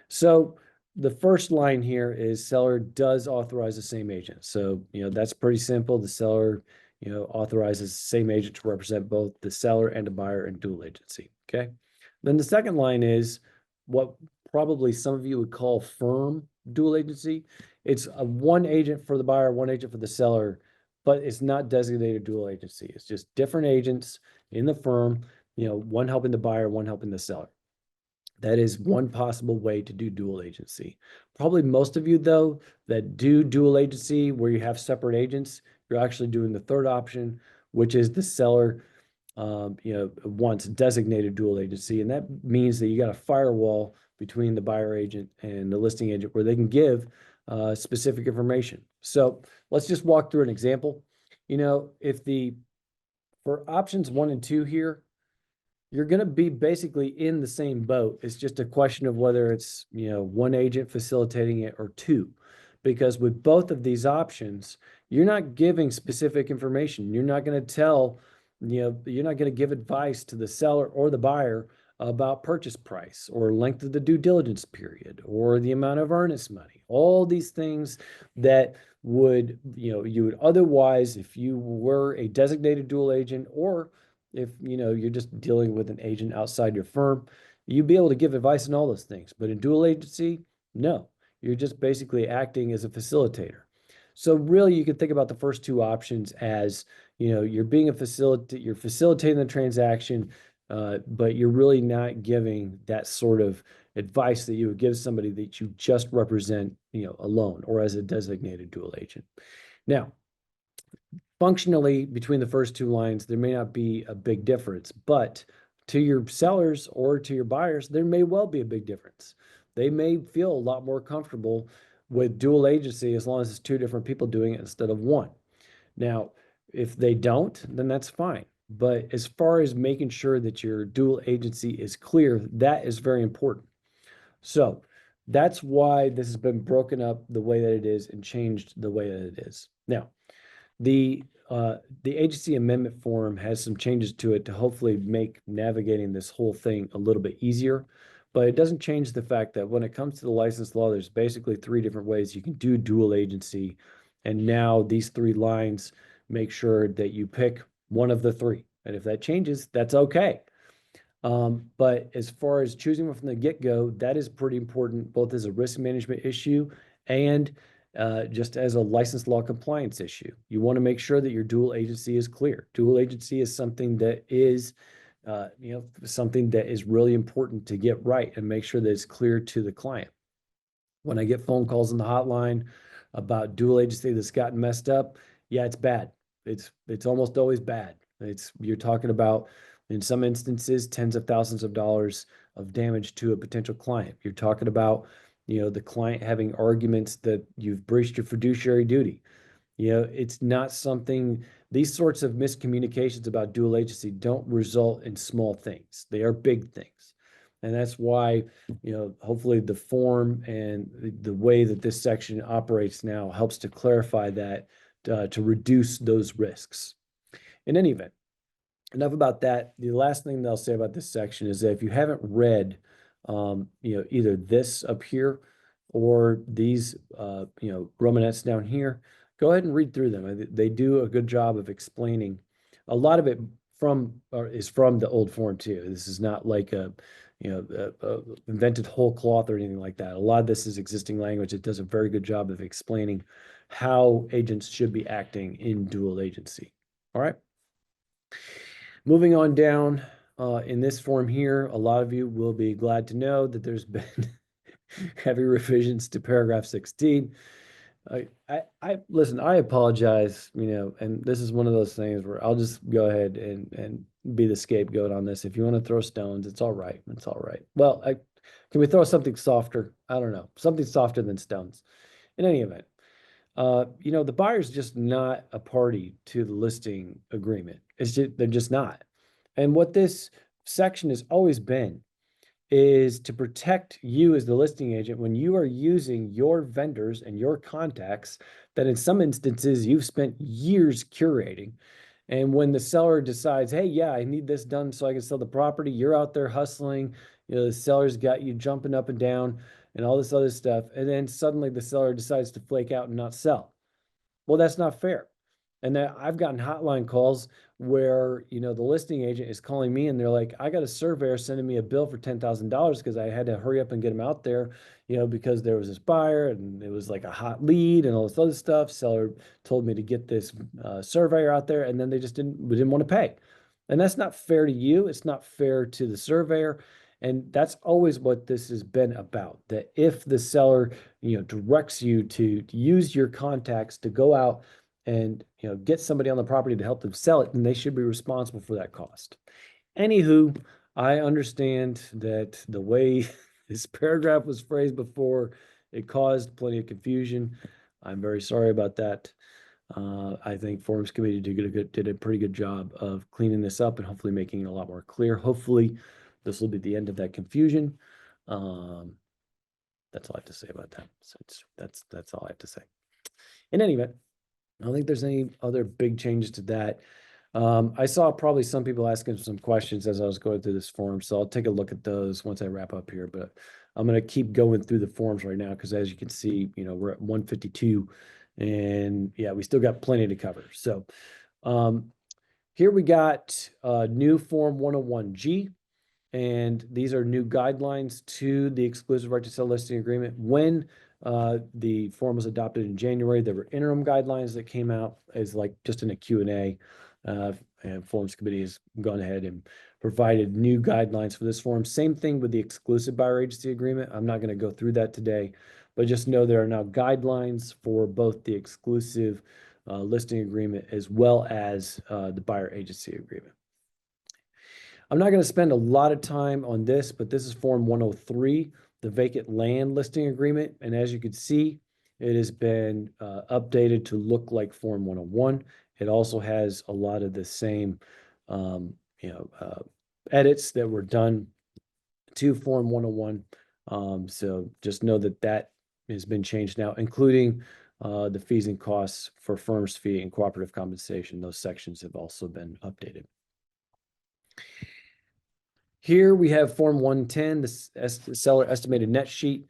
so the first line here is seller does authorize the same agent. So, that's pretty simple. The seller, authorizes the same agent to represent both the seller and the buyer in dual agency. Okay. Then the second line is what probably some of you would call firm dual agency. It's a one agent for the buyer, one agent for the seller, but it's not designated dual agency. It's just different agents in the firm, one helping the buyer, one helping the seller. That is one possible way to do dual agency. Probably most of you, though, that do dual agency where you have separate agents, you're actually doing the third option, which is the seller, wants designated dual agency. And that means that you got a firewall between the buyer agent and the listing agent where they can give specific information. So let's just walk through an example. For options 1 and 2 here, you're going to be basically in the same boat. It's just a question of whether it's, one agent facilitating it or two. Because with both of these options, you're not giving specific information. You're not going to tell, you're not going to give advice to the seller or the buyer about purchase price or length of the due diligence period or the amount of earnest money. All these things that would, you would otherwise, if you were a designated dual agent, or if you're just dealing with an agent outside your firm, you'd be able to give advice on all those things. But in dual agency, no, you're just basically acting as a facilitator. So really, you could think about the first two options as, you're being you're facilitating the transaction, but you're really not giving that sort of advice that you would give somebody that you just represent, alone or as a designated dual agent. Now, functionally, between the first two lines, there may not be a big difference, but to your sellers or to your buyers, there may well be a big difference. They may feel a lot more comfortable with dual agency as long as it's two different people doing it instead of one. Now, if they don't, then that's fine. But as far as making sure that your dual agency is clear, that is very important. So that's why this has been broken up the way that it is and changed the way that it is. Now, the the agency amendment form has some changes to it to hopefully make navigating this whole thing a little bit easier. But it doesn't change the fact that when it comes to the license law, there's basically three different ways you can do dual agency. And now these three lines make sure that you pick one of the three. And if that changes, that's okay. But as far as choosing one from the get-go, that is pretty important, both as a risk management issue and just as a license law compliance issue. You want to make sure that your dual agency is clear. Dual agency is something that is, something that is really important to get right and make sure that it's clear to the client. When I get phone calls on the hotline about dual agency that's gotten messed up, yeah, it's bad. It's almost always bad. You're talking about, in some instances, tens of thousands of dollars of damage to a potential client. You're talking about, the client having arguments that you've breached your fiduciary duty. It's not something, these sorts of miscommunications about dual agency don't result in small things. They are big things. And that's why, hopefully the form and the way that this section operates now helps to clarify that, to reduce those risks. In any event, enough about that. The last thing that I'll say about this section is that if you haven't read either this up here or these, Romanettes down here, go ahead and read through them. They do a good job of explaining. A lot of it is from the old form too. This is not like invented whole cloth or anything like that. A lot of this is existing language. It does a very good job of explaining how agents should be acting in dual agency. All right. Moving on down, in this form here, a lot of you will be glad to know that there's been heavy revisions to paragraph 16. I listen, I apologize, and this is one of those things where I'll just go ahead and be the scapegoat on this. If you want to throw stones, it's all right. It's all right. Well, can we throw something softer? I don't know, something softer than stones. In any event, the buyer's just not a party to the listing agreement. They're just not. And what this section has always been is to protect you as the listing agent when you are using your vendors and your contacts that in some instances you've spent years curating. And when the seller decides, hey, yeah, I need this done so I can sell the property, you're out there hustling. The seller's got you jumping up and down and all this other stuff. And then suddenly the seller decides to flake out and not sell. Well, that's not fair. And that I've gotten hotline calls where, the listing agent is calling me and they're like, I got a surveyor sending me a bill for $10,000 because I had to hurry up and get him out there, because there was this buyer and it was like a hot lead and all this other stuff. Seller told me to get this surveyor out there, and then they just didn't want to pay. And that's not fair to you. It's not fair to the surveyor. And that's always what this has been about. That if the seller, directs you to use your contacts to go out and get somebody on the property to help them sell it, then they should be responsible for that cost. Anywho, I understand that the way this paragraph was phrased before, it caused plenty of confusion. I'm very sorry about that. I think Forms Committee did a pretty good job of cleaning this up and hopefully making it a lot more clear. Hopefully, this will be the end of that confusion. That's all I have to say about that. So that's all I have to say. In any event, I don't think there's any other big changes to that. I saw probably some people asking some questions as I was going through this form, so I'll take a look at those once I wrap up here. But I'm going to keep going through the forms right now because, as you can see, we're at 152, and yeah, we still got plenty to cover. So here we got new Form 101G. And these are new guidelines to the exclusive right to sell listing agreement. When the form was adopted in January, there were interim guidelines that came out as like just in a Q&A. And Forms Committee has gone ahead and provided new guidelines for this form. Same thing with the exclusive buyer agency agreement. I'm not going to go through that today, but just know there are now guidelines for both the exclusive listing agreement as well as the buyer agency agreement. I'm not going to spend a lot of time on this, but this is Form 103, the vacant land listing agreement. And as you can see, it has been updated to look like Form 101. It also has a lot of the same, edits that were done to Form 101. So just know that that has been changed now, including the fees and costs for firm's fee and cooperative compensation. Those sections have also been updated. Here we have Form 110, the seller estimated net sheet.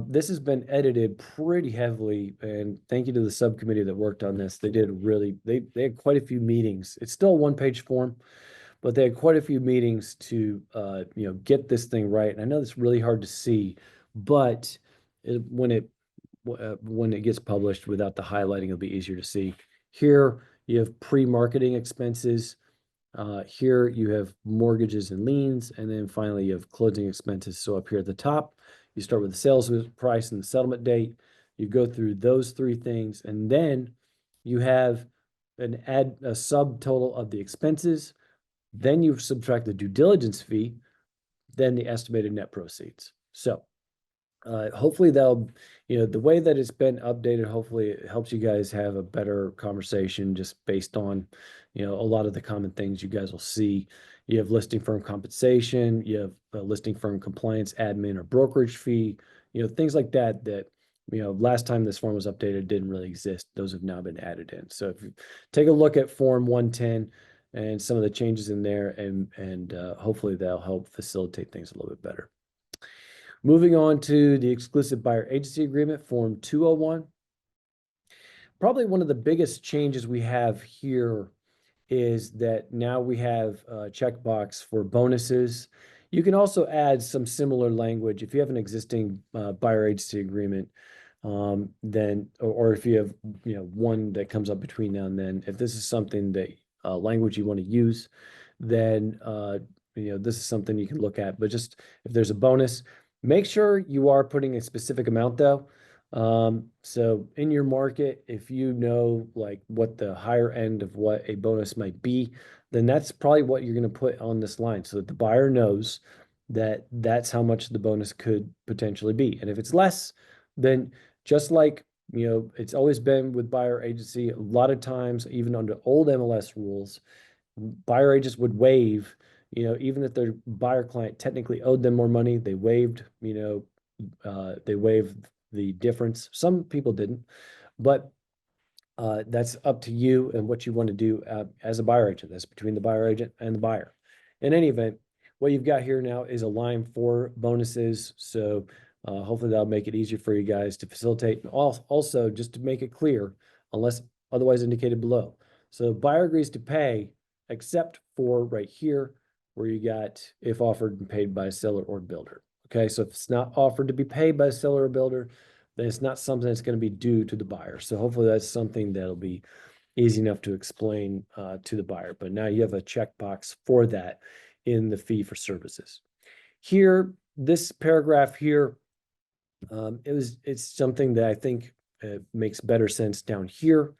This has been edited pretty heavily, and thank you to the subcommittee that worked on this. They had quite a few meetings. It's still a one-page form, but they had quite a few meetings to get this thing right. And I know it's really hard to see, but when it gets published without the highlighting, it'll be easier to see. Here you have pre-marketing expenses. Here you have mortgages and liens, and then finally you have closing expenses. So up here at the top, you start with the sales price and the settlement date. You go through those three things, and then you have a subtotal of the expenses. Then you subtract the due diligence fee, then the estimated net proceeds. So hopefully the way that it's been updated, hopefully it helps you guys have a better conversation just based on, a lot of the common things you guys will see. You have listing firm compensation, you have a listing firm compliance, admin or brokerage fee, things like that, last time this form was updated didn't really exist. Those have now been added in. So if you take a look at Form 110 and some of the changes in there, and hopefully that'll help facilitate things a little bit better. Moving on to the exclusive buyer agency agreement, Form 201. Probably one of the biggest changes we have here is that now we have a checkbox for bonuses. You can also add some similar language if you have an existing buyer agency agreement, then, or if you have, one that comes up between now and then. If this is something that language you want to use, then this is something you can look at. But just if there's a bonus, make sure you are putting a specific amount though. So in your market, if you know like what the higher end of what a bonus might be, then that's probably what you're going to put on this line so that the buyer knows that that's how much the bonus could potentially be. And if it's less, then just like, it's always been with buyer agency, a lot of times, even under old MLS rules, buyer agents would waive, even if their buyer client technically owed them more money, they waived the difference. Some people didn't, but that's up to you and what you want to do as a buyer agent. That's between the buyer agent and the buyer. In any event, what you've got here now is a line for bonuses. So hopefully that'll make it easier for you guys to facilitate. And also, just to make it clear, unless otherwise indicated below. So buyer agrees to pay except for right here where you got if offered and paid by a seller or builder. Okay, so if it's not offered to be paid by a seller or builder, then it's not something that's going to be due to the buyer. So hopefully that's something that'll be easy enough to explain to the buyer. But now you have a checkbox for that in the fee for services. Here, this paragraph here, it's something that I think makes better sense down here.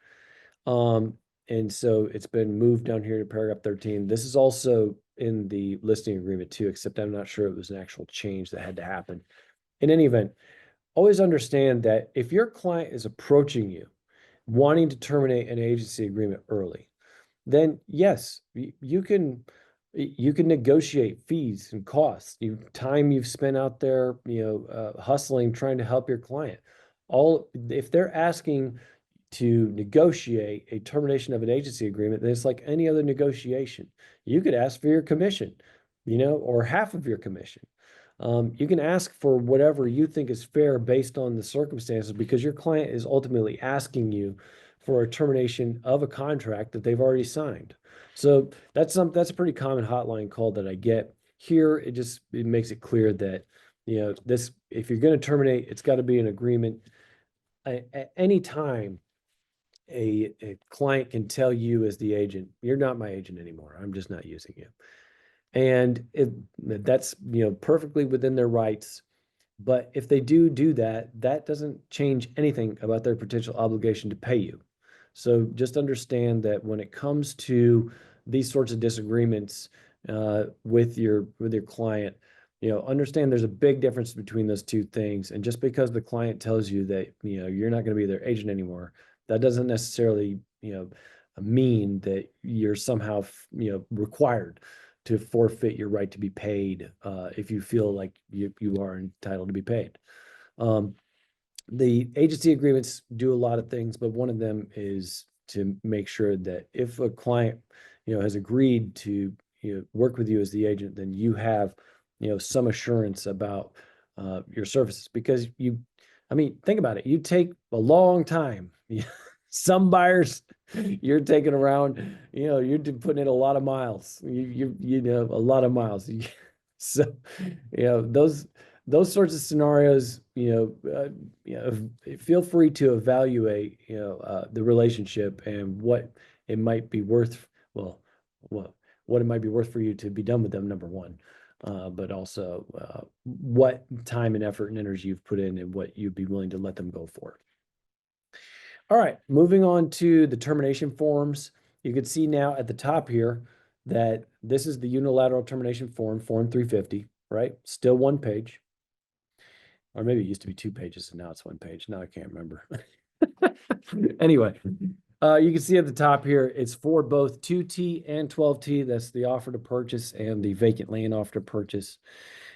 And so it's been moved down here to paragraph 13. This is also in the listing agreement too, except I'm not sure it was an actual change that had to happen. In any event, always understand that if your client is approaching you wanting to terminate an agency agreement early, then yes, you can negotiate fees and costs, time you've spent out there, hustling, trying to help your client. If they're asking to negotiate a termination of an agency agreement, then it's like any other negotiation. You could ask for your commission, or half of your commission. You can ask for whatever you think is fair based on the circumstances because your client is ultimately asking you for a termination of a contract that they've already signed. So that's a pretty common hotline call that I get. Here, it makes it clear that, this, if you're going to terminate, it's got to be an agreement. At any time, a client can tell you as the agent, you're not my agent anymore. I'm just not using you. And that's, perfectly within their rights. But if they do that, that doesn't change anything about their potential obligation to pay you. So just understand that when it comes to these sorts of disagreements with your client, understand there's a big difference between those two things. And just because the client tells you that, you're not going to be their agent anymore, that doesn't necessarily, mean that you're somehow, required to forfeit your right to be paid if you feel like you are entitled to be paid. The agency agreements do a lot of things, but one of them is to make sure that if a client, has agreed to work with you as the agent, then you have, some assurance about your services because think about it. You take a long time. Some buyers you're taking around, you're putting in a lot of miles. A lot of miles. So, those sorts of scenarios, feel free to evaluate, the relationship and what it might be worth. Well, what it might be worth for you to be done with them, number one, but also what time and effort and energy you've put in and what you'd be willing to let them go for. All right, moving on to the termination forms. You can see now at the top here that this is the unilateral termination form, Form 350, right? Still one page. Or maybe it used to be 2 pages and now it's 1 page. Now I can't remember. Anyway, you can see at the top here, it's for both 2T and 12T. That's the offer to purchase and the vacant land offer to purchase.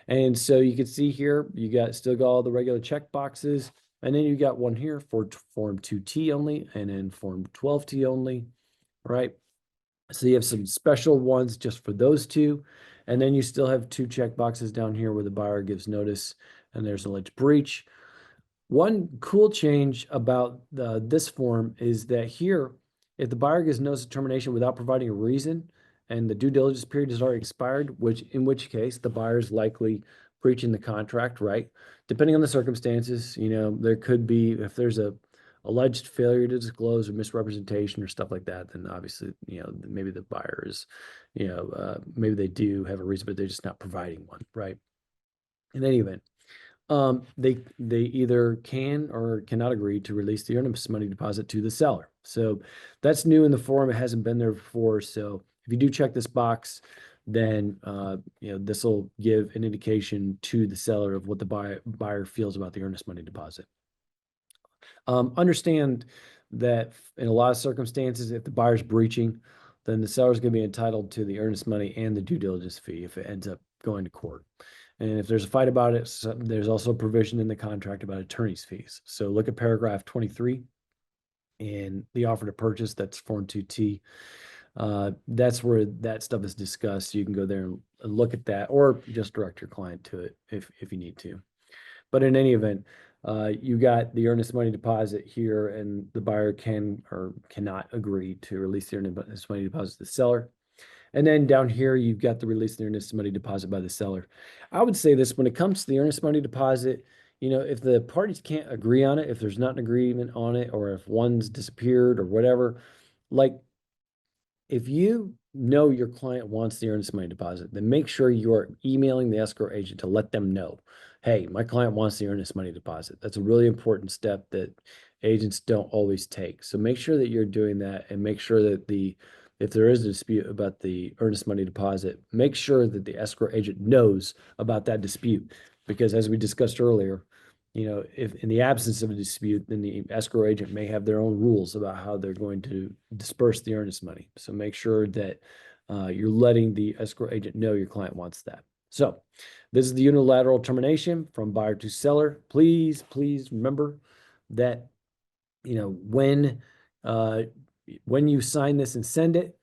And so you can see here, you still got all the regular check boxes. And then you got one here for Form 2T only, and then Form 12T only, right? So you have some special ones just for those two. And then you still have 2 check boxes down here where the buyer gives notice and there's alleged breach. One cool change about this form is that here, if the buyer gives notice of termination without providing a reason and the due diligence period has already expired, in which case the buyer is likely breaching the contract, right? Depending on the circumstances, there could be, if there's a alleged failure to disclose or misrepresentation or stuff like that, then obviously, maybe the buyer is, maybe they do have a reason, but they're just not providing one, right? In any event, they either can or cannot agree to release the earnest money deposit to the seller. So that's new in the form. It hasn't been there before. So if you do check this box, then this will give an indication to the seller of what the buyer feels about the earnest money deposit. Understand that in a lot of circumstances, if the buyer's breaching, then the seller is going to be entitled to the earnest money and the due diligence fee if it ends up going to court. And if there's a fight about it, there's also a provision in the contract about attorney's fees. So look at paragraph 23 in the offer to purchase, that's Form 2T. That's where that stuff is discussed. You can go there and look at that, or just direct your client to it if you need to. But in any event, you got the earnest money deposit here, and the buyer can or cannot agree to release the earnest money deposit to the seller. And then down here, you've got the release of the earnest money deposit by the seller. I would say this, when it comes to the earnest money deposit, if the parties can't agree on it, if there's not an agreement on it, or if one's disappeared or whatever, like if you know your client wants the earnest money deposit, then make sure you're emailing the escrow agent to let them know, hey, my client wants the earnest money deposit. That's a really important step that agents don't always take. So make sure that you're doing that, and make sure that if there is a dispute about the earnest money deposit, make sure that the escrow agent knows about that dispute. Because as we discussed earlier, if in the absence of a dispute, then the escrow agent may have their own rules about how they're going to disperse the earnest money. So make sure that you're letting the escrow agent know your client wants that. So this is the unilateral termination from buyer to seller. Please remember that, when you sign this and send it,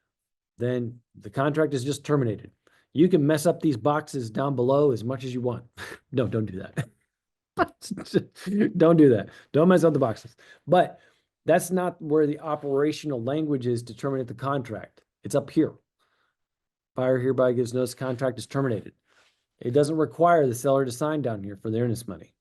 then the contract is just terminated. You can mess up these boxes down below as much as you want. No, don't do that. Don't do that. Don't mess up the boxes. But that's not where the operational language is to terminate the contract. It's up here. Buyer hereby gives notice contract is terminated. It doesn't require the seller to sign down here for the earnest money.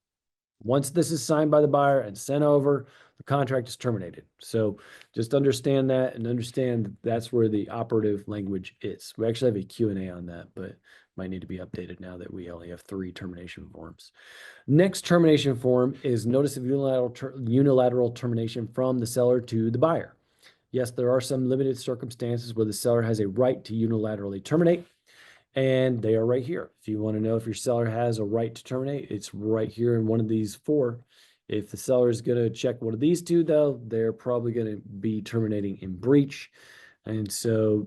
Once this is signed by the buyer and sent over, the contract is terminated. So just understand that, and understand that's where the operative language is. We actually have a Q&A on that, but might need to be updated now that we only have 3 termination forms. Next termination form is notice of unilateral termination from the seller to the buyer. Yes, there are some limited circumstances where the seller has a right to unilaterally terminate, and they are right here. If you want to know if your seller has a right to terminate, it's right here in one of these 4. If the seller is going to check one of these 2, though, they're probably going to be terminating in breach. And so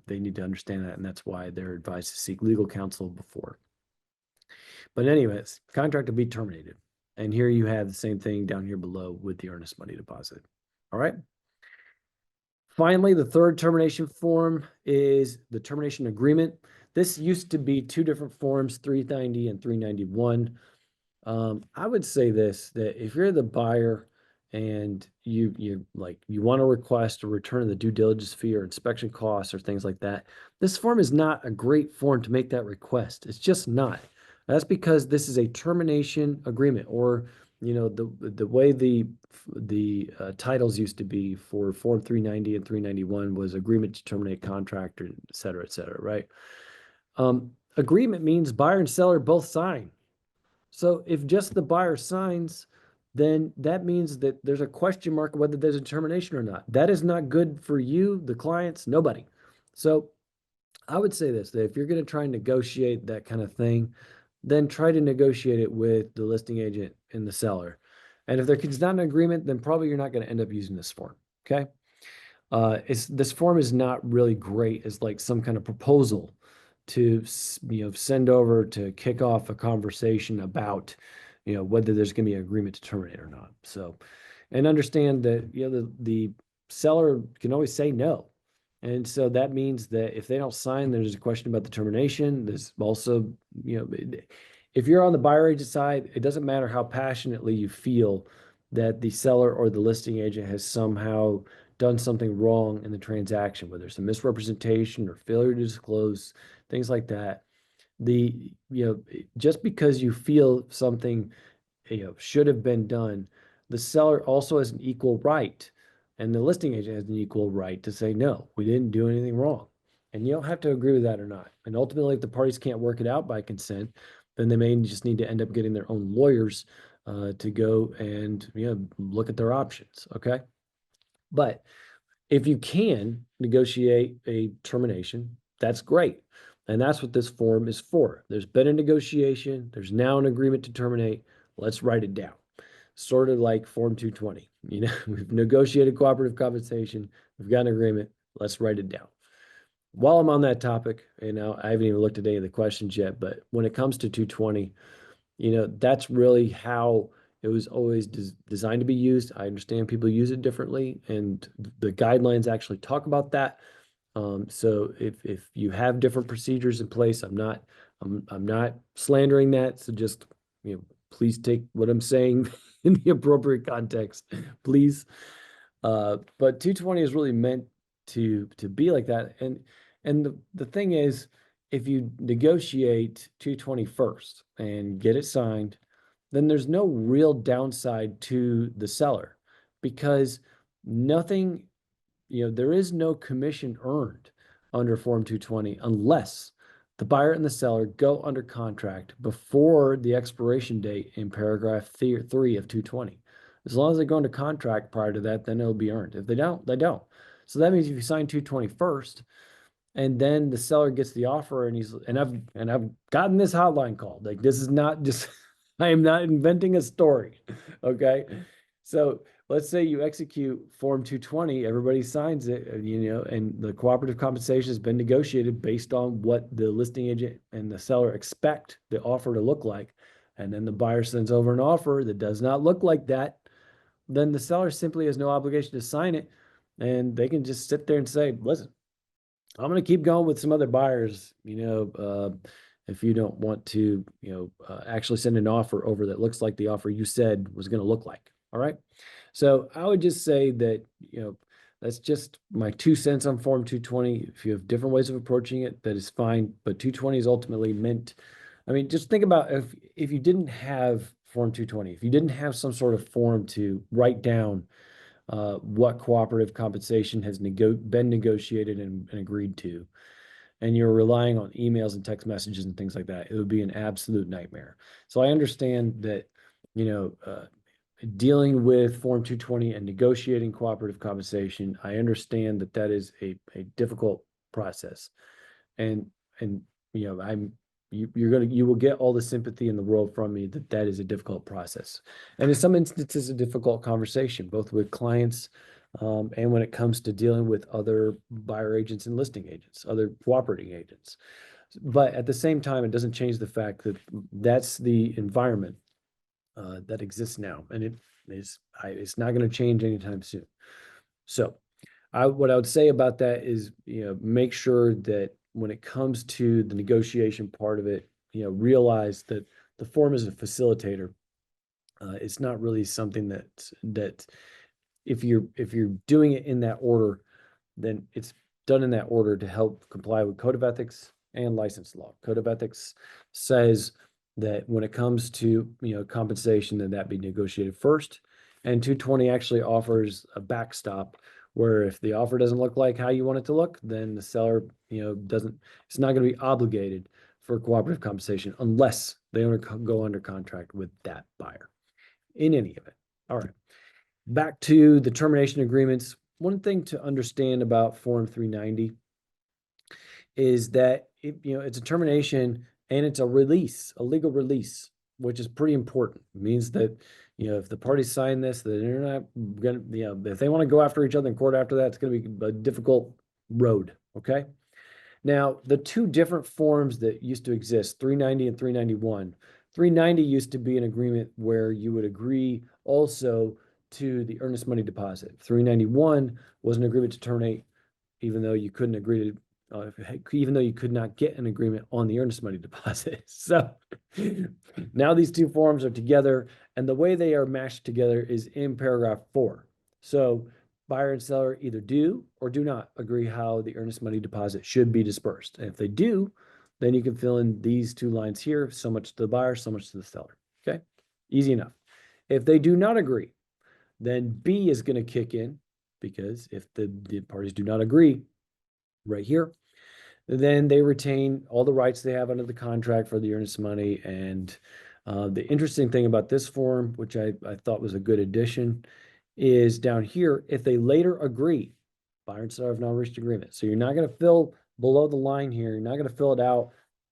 they need to understand that, and that's why they're advised to seek legal counsel before. But anyways, contract will be terminated. And here you have the same thing down here below with the earnest money deposit. All right. Finally, the third termination form is the termination agreement. This used to be 2 different forms, 390 and 391. I would say this, that if you're the buyer and you want to request a return of the due diligence fee or inspection costs or things like that, this form is not a great form to make that request. It's just not. That's because this is a termination agreement, or the way the titles used to be for Form 390 and 391 was agreement to terminate contract, or et cetera, right? Agreement means buyer and seller both sign. So if just the buyer signs, then that means that there's a question mark whether there's a termination or not. That is not good for you, the clients, nobody. So I would say this, that if you're going to try and negotiate that kind of thing, then try to negotiate it with the listing agent and the seller. And if there's not an agreement, then probably you're not going to end up using this form. Okay. This form is not really great as like some kind of proposal to send over to kick off a conversation about whether there's going to be an agreement to terminate or not. So, and understand that the seller can always say no, and so that means that if they don't sign, there's a question about the termination. There's also if you're on the buyer agent side, it doesn't matter how passionately you feel that the seller or the listing agent has somehow done something wrong in the transaction, whether it's a misrepresentation or failure to disclose, things like that. Just because you feel something should have been done, the seller also has an equal right, and the listing agent has an equal right to say, no, we didn't do anything wrong. And you don't have to agree with that or not. And ultimately, if the parties can't work it out by consent, then they may just need to end up getting their own lawyers to go and look at their options. Okay. But if you can negotiate a termination, that's great. And that's what this form is for. There's been a negotiation, there's now an agreement to terminate. Let's write it down. Sort of like Form 220. We've negotiated cooperative compensation, we've got an agreement, let's write it down. While I'm on that topic, I haven't even looked at any of the questions yet, but when it comes to 220, that's really how it was always designed to be used. I understand people use it differently, and the guidelines actually talk about that. So if you have different procedures in place, I'm not slandering that. So just please take what I'm saying in the appropriate context, please. But 220 is really meant to be like that. And the thing is, if you negotiate 220 first and get it signed, then there's no real downside to the seller because nothing, there is no commission earned under Form 220 unless the buyer and the seller go under contract before the expiration date in paragraph 3 of 220. As long as they go under contract prior to that, then it'll be earned. If they don't, they don't. So that means if you sign 220 first, and then the seller gets the offer and I've gotten this hotline call. Like, this is not just I am not inventing a story. Okay. So let's say you execute Form 220, everybody signs it, and the cooperative compensation has been negotiated based on what the listing agent and the seller expect the offer to look like. And then the buyer sends over an offer that does not look like that. Then the seller simply has no obligation to sign it. And they can just sit there and say, listen, I'm going to keep going with some other buyers, if you don't want to, actually send an offer over that looks like the offer you said was going to look like. All right. So I would just say that, that's just my 2 cents on Form 220. If you have different ways of approaching it, that is fine. But 220 is ultimately meant, I mean, just think about if you didn't have Form 220, if you didn't have some sort of form to write down what cooperative compensation has been negotiated and agreed to, and you're relying on emails and text messages and things like that, it would be an absolute nightmare. So I understand that, dealing with Form 220 and negotiating cooperative compensation, I understand that that is a difficult process. And, and, you will get all the sympathy in the world from me that that is a difficult process. And in some instances, a difficult conversation, both with clients, and when it comes to dealing with other buyer agents and listing agents, other cooperating agents. But at the same time, it doesn't change the fact that that's the environment that exists now, and it's not going to change anytime soon. So, what I would say about that is, make sure that when it comes to the negotiation part of it, realize that the form is a facilitator. It's not really something that if you're doing it in that order, then it's done in that order to help comply with Code of Ethics and license law. Code of Ethics says that when it comes to compensation, then that be negotiated first. And 220 actually offers a backstop where if the offer doesn't look like how you want it to look, then the seller, it's not going to be obligated for cooperative compensation unless they want to go under contract with that buyer in any event. All right. Back to the termination agreements. One thing to understand about Form 390 is that it's a termination and it's a release, a legal release, which is pretty important. It means that if the parties sign this, that they're not gonna, if they want to go after each other in court after that, it's going to be a difficult road. Okay. Now, the two different forms that used to exist, 390 and 391. 390 used to be an agreement where you would agree also to the earnest money deposit. 391 was an agreement to terminate, even though you couldn't agree to even though you could not get an agreement on the earnest money deposit. So now these two forms are together, and the way they are matched together is in paragraph 4. So buyer and seller either do or do not agree how the earnest money deposit should be dispersed. And if they do, then you can fill in these two lines here, so much to the buyer, so much to the seller. Okay, easy enough. If they do not agree, then B is going to kick in, because if the parties do not agree right here, then they retain all the rights they have under the contract for the earnest money. And the interesting thing about this form, which I thought was a good addition, is down here, if they later agree, buyer and seller have now reached agreement. So you're not going to fill below the line here. You're not going to fill it out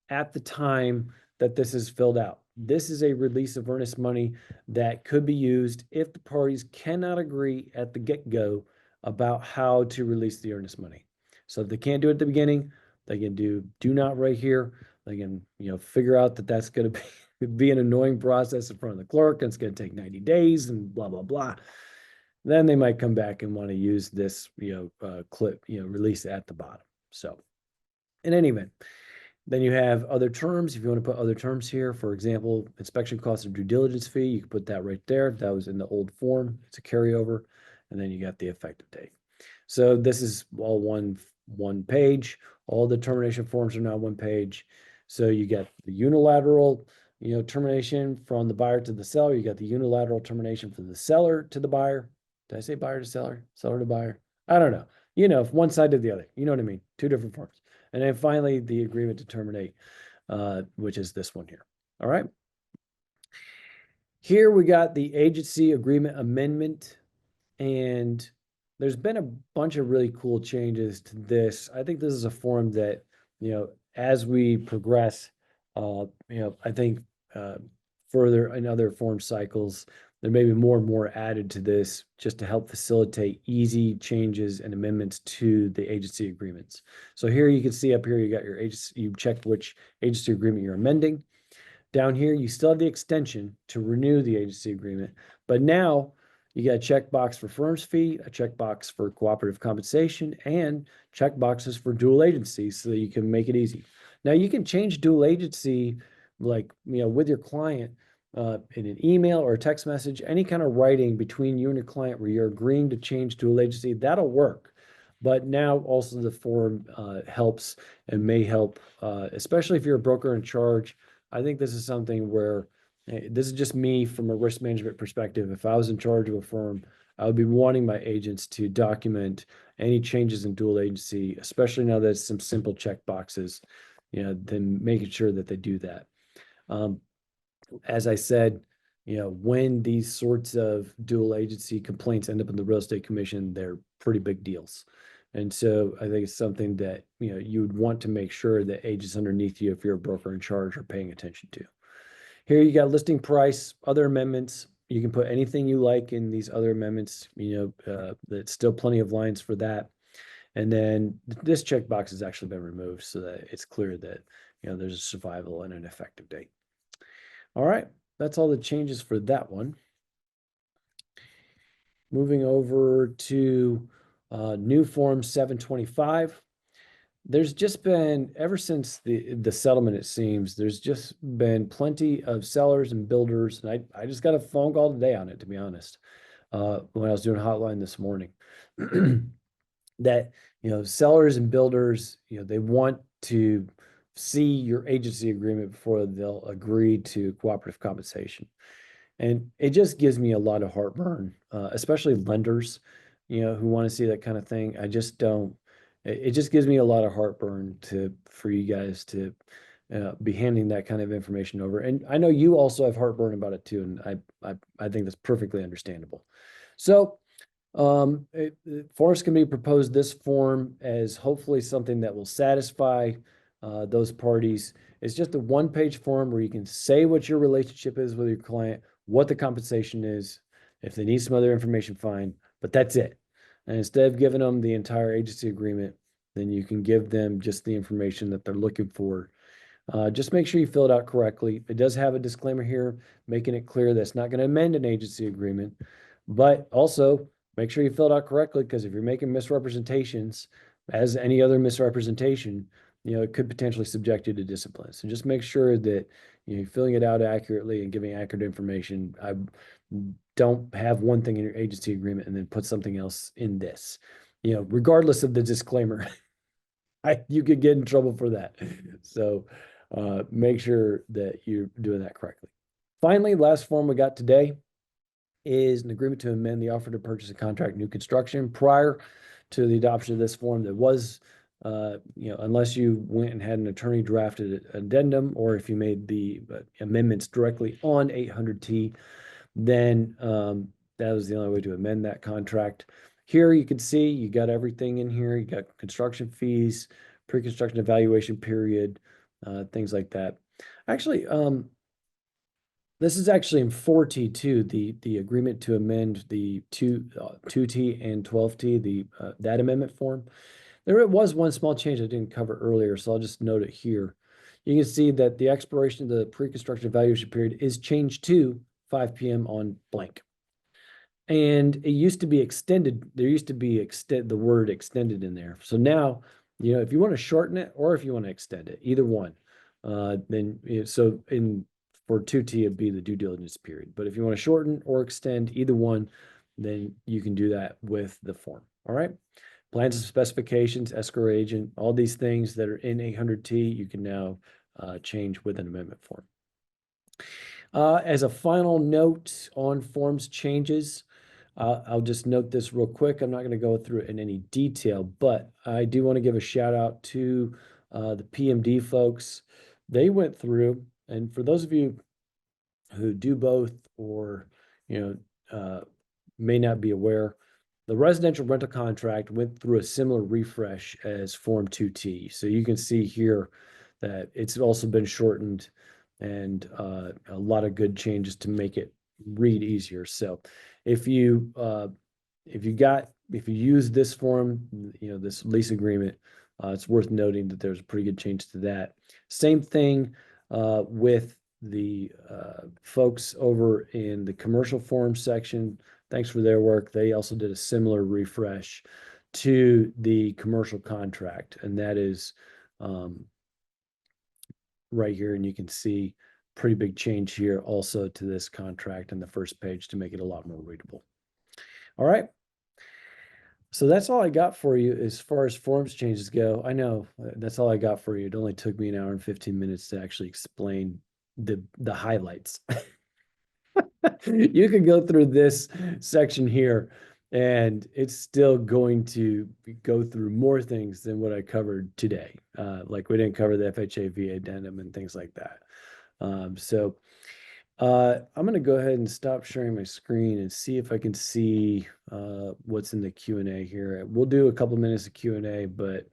at the time that this is filled out. This is a release of earnest money that could be used if the parties cannot agree at the get-go about how to release the earnest money. So if they can't do it at the beginning, they can do not right here. They can, figure out that that's going to be an annoying process in front of the clerk, and it's going to take 90 days and blah, blah, blah. Then they might come back and want to use this, clip, release at the bottom. So in any event, then you have other terms. If you want to put other terms here, for example, inspection costs or due diligence fee, you can put that right there. That was in the old form. It's a carryover. And then you got the effective date. So this is all one page. All the termination forms are now one page. So you get the unilateral, termination from the buyer to the seller. You got the unilateral termination from the seller to the buyer. Did I say buyer to seller? Seller to buyer? I don't know. If one side to the other. You know what I mean? Two different forms. And then finally, the agreement to terminate, which is this one here. All right. Here we got the agency agreement amendment, and there's been a bunch of really cool changes to this. I think this is a form that, as we progress, I think further in other form cycles, there may be more and more added to this just to help facilitate easy changes and amendments to the agency agreements. So here you can see up here, you got your agency, you checked which agency agreement you're amending. Down here, you still have the extension to renew the agency agreement, but now you got a checkbox for firm's fee, a checkbox for cooperative compensation, and checkboxes for dual agency so that you can make it easy. Now you can change dual agency, like, with your client in an email or a text message, any kind of writing between you and your client where you're agreeing to change dual agency, that'll work. But now also the form helps and may help, especially if you're a broker in charge. I think this is something where this is just me from a risk management perspective. If I was in charge of a firm, I would be wanting my agents to document any changes in dual agency, especially now that it's some simple check boxes, then making sure that they do that. As I said, when these sorts of dual agency complaints end up in the real estate commission, they're pretty big deals. And so I think it's something that, you would want to make sure that agents underneath you, if you're a broker in charge, are paying attention to. Here you got listing price, other amendments. You can put anything you like in these other amendments, there's still plenty of lines for that. And then this checkbox has actually been removed so that it's clear that, there's a survival and an effective date. All right, that's all the changes for that one. Moving over to new form 725. There's just been, ever since the settlement, it seems, there's just been plenty of sellers and builders. And I just got a phone call today on it, to be honest, when I was doing hotline this morning, that, sellers and builders, they want to see your agency agreement before they'll agree to cooperative compensation. And it just gives me a lot of heartburn, especially lenders, who want to see that kind of thing. I just don't. It just gives me a lot of heartburn for you guys to be handing that kind of information over. And I know you also have heartburn about it too, and I think that's perfectly understandable. So forms can be proposed this form as hopefully something that will satisfy those parties. It's just a one-page form where you can say what your relationship is with your client, what the compensation is. If they need some other information, fine, but that's it. And instead of giving them the entire agency agreement, then you can give them just the information that they're looking for. Just make sure you fill it out correctly. It does have a disclaimer here, making it clear that it's not going to amend an agency agreement, but also make sure you fill it out correctly, because if you're making misrepresentations, as any other misrepresentation, it could potentially subject you to discipline. So just make sure that you're filling it out accurately and giving accurate information. I don't have one thing in your agency agreement and then put something else in this. Regardless of the disclaimer, you could get in trouble for that. So make sure that you're doing that correctly. Finally, last form we got today is an agreement to amend the offer to purchase a contract new construction. Prior to the adoption of this form, there was, unless you went and had an attorney drafted addendum, or if you made the amendments directly on 800T, then that was the only way to amend that contract. Here you can see you got everything in here. You got construction fees, pre-construction evaluation period, things like that. Actually, this is actually in 4T too, the agreement to amend the 2T and 12T, that amendment form. There was one small change I didn't cover earlier, so I'll just note it here. You can see that the expiration of the pre-construction evaluation period is changed to 5 p.m. on blank. And it used to be extended. There used to be the word extended in there. So now, if you want to shorten it or if you want to extend it, either one, then for 2T, it'd be the due diligence period. But if you want to shorten or extend either one, then you can do that with the form. All right. Plans and specifications, escrow agent, all these things that are in 800T, you can now change with an amendment form. As a final note on forms changes, I'll just note this real quick. I'm not going to go through it in any detail, but I do want to give a shout out to the PMD folks. They went through, and for those of you who do both or may not be aware, the residential rental contract went through a similar refresh as Form 2T. So you can see here that it's also been shortened and a lot of good changes to make it read easier. So if you use this form, this lease agreement, it's worth noting that there's a pretty good change to that. Same thing with the folks over in the commercial form section. Thanks for their work. They also did a similar refresh to the commercial contract, and that is right here. And you can see pretty big change here also to this contract in the first page to make it a lot more readable. All right. So that's all I got for you as far as forms changes go. I know that's all I got for you. It only took me an hour and 15 minutes to actually explain the highlights. You can go through this section here and it's still going to go through more things than what I covered today. Like we didn't cover the FHA VA addendum and things like that. I'm going to go ahead and stop sharing my screen and see if I can see what's in the Q&A here. We'll do a couple minutes of Q&A, but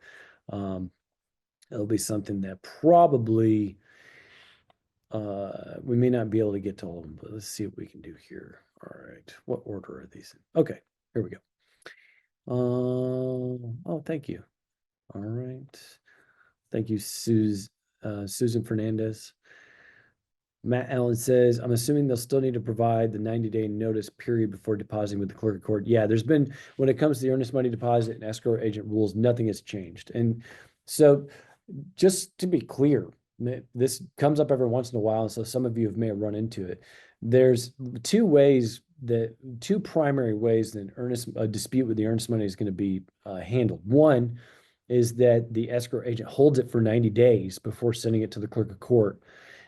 it'll be something that probably we may not be able to get to all of them, but let's see what we can do here. All right. What order are these in? Okay, here we go. Oh, thank you. All right. Thank you, Susan Fernandez. Matt Allen says, I'm assuming they'll still need to provide the 90-day notice period before depositing with the clerk of court. Yeah, when it comes to the earnest money deposit and escrow agent rules, nothing has changed. And so just to be clear, this comes up every once in a while, and so some of you may have run into it. There's two primary ways that a dispute with the earnest money is going to be handled. One is that the escrow agent holds it for 90 days before sending it to the clerk of court.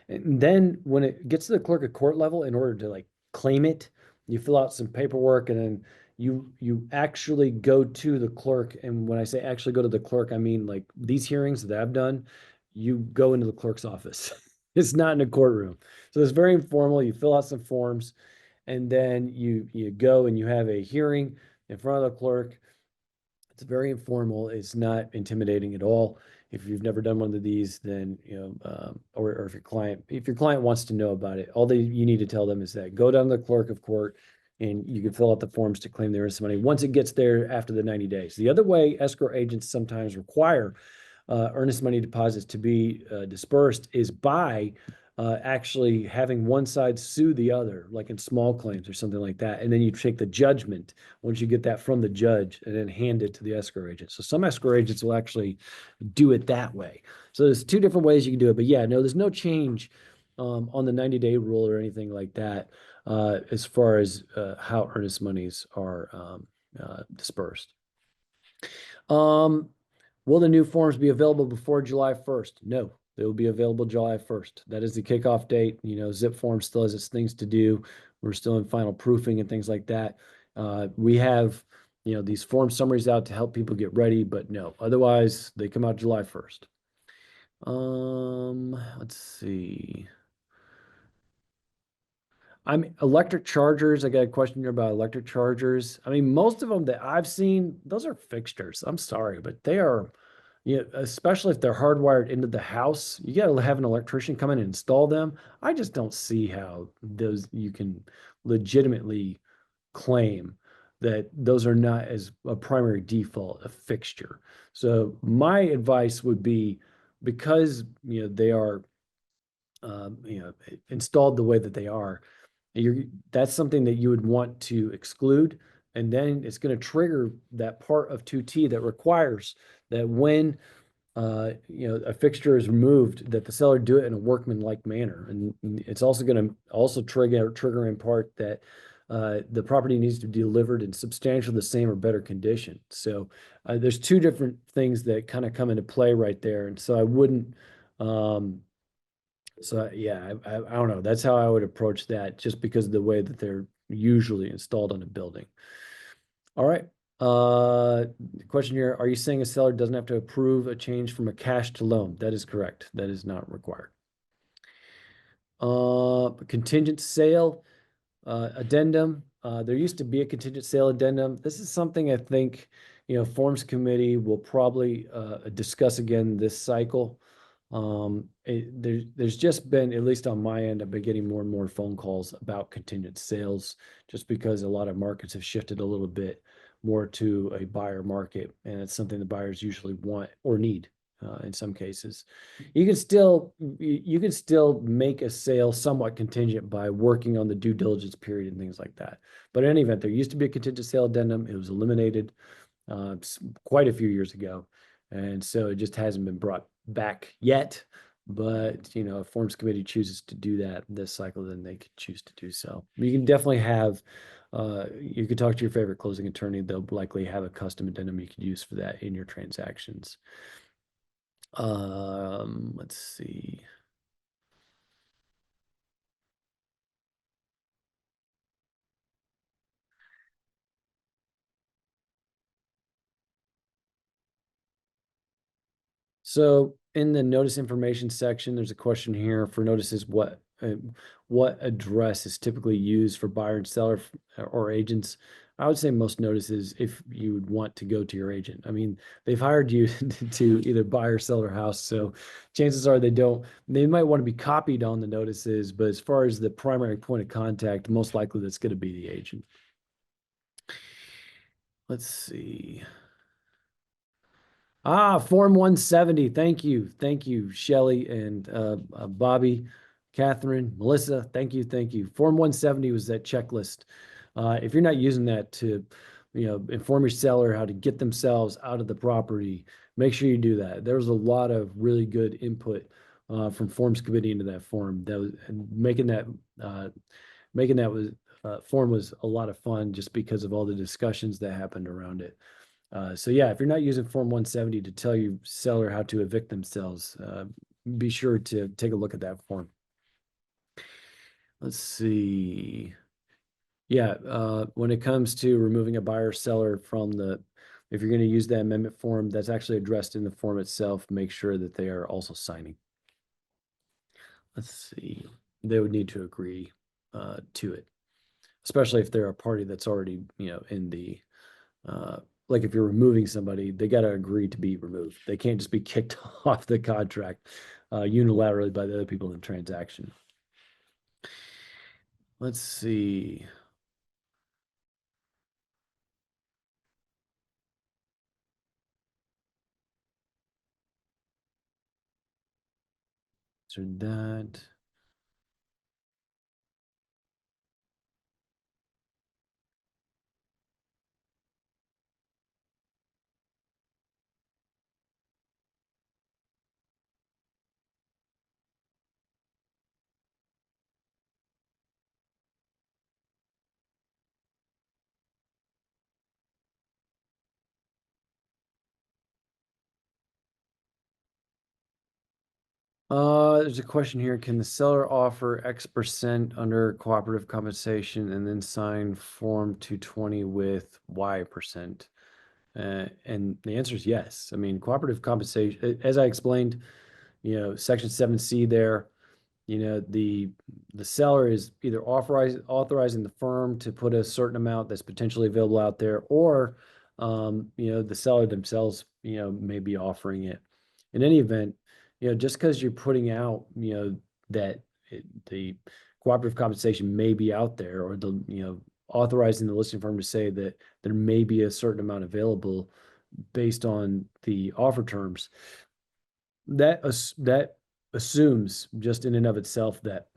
And then when it gets to the clerk of court level, in order to claim it, you fill out some paperwork and then you actually go to the clerk. And when I say actually go to the clerk, I mean these hearings that I've done, you go into the clerk's office. It's not in a courtroom. So it's very informal. You fill out some forms and then you go and you have a hearing in front of the clerk. It's very informal. It's not intimidating at all. If you've never done one of these, then or if your client wants to know about it, all you need to tell them is that go down to the clerk of court, and you can fill out the forms to claim the earnest money once it gets there after the 90 days. The other way escrow agents sometimes require earnest money deposits to be dispersed is by actually having one side sue the other, like in small claims or something like that. And then you take the judgment once you get that from the judge and then hand it to the escrow agent. So some escrow agents will actually do it that way. So there's two different ways you can do it. But yeah, no, there's no change on the 90-day rule or anything like that as far as how earnest monies are dispersed. Um, will the new forms be available before July 1st? No, they will be available July 1st. That is the kickoff date. Zip form still has its things to do. We're still in final proofing and things like that. We have, these form summaries out to help people get ready, but no, otherwise they come out July 1st. Let's see. Electric chargers. I got a question here about electric chargers. I mean, most of them that I've seen, those are fixtures. I'm sorry, but they are, especially if they're hardwired into the house, you got to have an electrician come in and install them. I just don't see how those you can legitimately claim that those are not as a primary default a fixture. So my advice would be because they are installed the way that they are, that's something that you would want to exclude. And then it's going to trigger that part of 2T that requires that when a fixture is removed, that the seller do it in a workmanlike manner. And it's also going to also trigger in part that the property needs to be delivered in substantially the same or better condition. So there's two different things that kind of come into play right there. And so I wouldn't, so yeah, I don't know. That's how I would approach that, just because of the way that they're usually installed on a building. All right. Question here: are you saying a seller doesn't have to approve a change from a cash to loan? That is correct. That is not required. Contingent sale addendum. There used to be a contingent sale addendum. This is something I think forms committee will probably discuss again this cycle. There's just been, at least on my end, I've been getting more and more phone calls about contingent sales, just because a lot of markets have shifted a little bit more to a buyer market, and it's something the buyers usually want or need in some cases. You can still make a sale somewhat contingent by working on the due diligence period and things like that. But in any event, there used to be a contingent sale addendum. It was eliminated quite a few years ago. And so it just hasn't been brought back yet. But, if forms committee chooses to do that this cycle, then they could choose to do so. You can definitely have, you could talk to your favorite closing attorney. They'll likely have a custom addendum you could use for that in your transactions. Let's see. So in the notice information section, there's a question here for notices. What address is typically used for buyer and seller or agents? I would say most notices, if you would want to go to your agent. I mean, they've hired you to either buy or sell their house, so chances are they might want to be copied on the notices, but as far as the primary point of contact, most likely that's going to be the agent. Let's see. Form 170. Thank you. Thank you, Shelly and Bobby, Catherine, Melissa. Thank you. Thank you. Form 170 was that checklist. If you're not using that to, inform your seller how to get themselves out of the property, make sure you do that. There was a lot of really good input from forms committee into that form. That was and making that was form was a lot of fun, just because of all the discussions that happened around it. So yeah, if you're not using Form 170 to tell your seller how to evict themselves, be sure to take a look at that form. Let's see. Yeah, when it comes to removing a buyer or seller from if you're going to use that amendment form, that's actually addressed in the form itself. Make sure that they are also signing. Let's see. They would need to agree to it, especially if they're a party that's already, in the like if you're removing somebody, they got to agree to be removed. They can't just be kicked off the contract unilaterally by the other people in the transaction. Let's see. So that. There's a question here. Can the seller offer X% under cooperative compensation and then sign Form 220 with Y%? And the answer is yes. I mean, cooperative compensation, as I explained, Section 7C there, the seller is either authorizing the firm to put a certain amount that's potentially available out there, or the seller themselves, may be offering it. In any event, just because you're putting out, that the cooperative compensation may be out there, or authorizing the listing firm to say that there may be a certain amount available based on the offer terms, that assumes just in and of itself that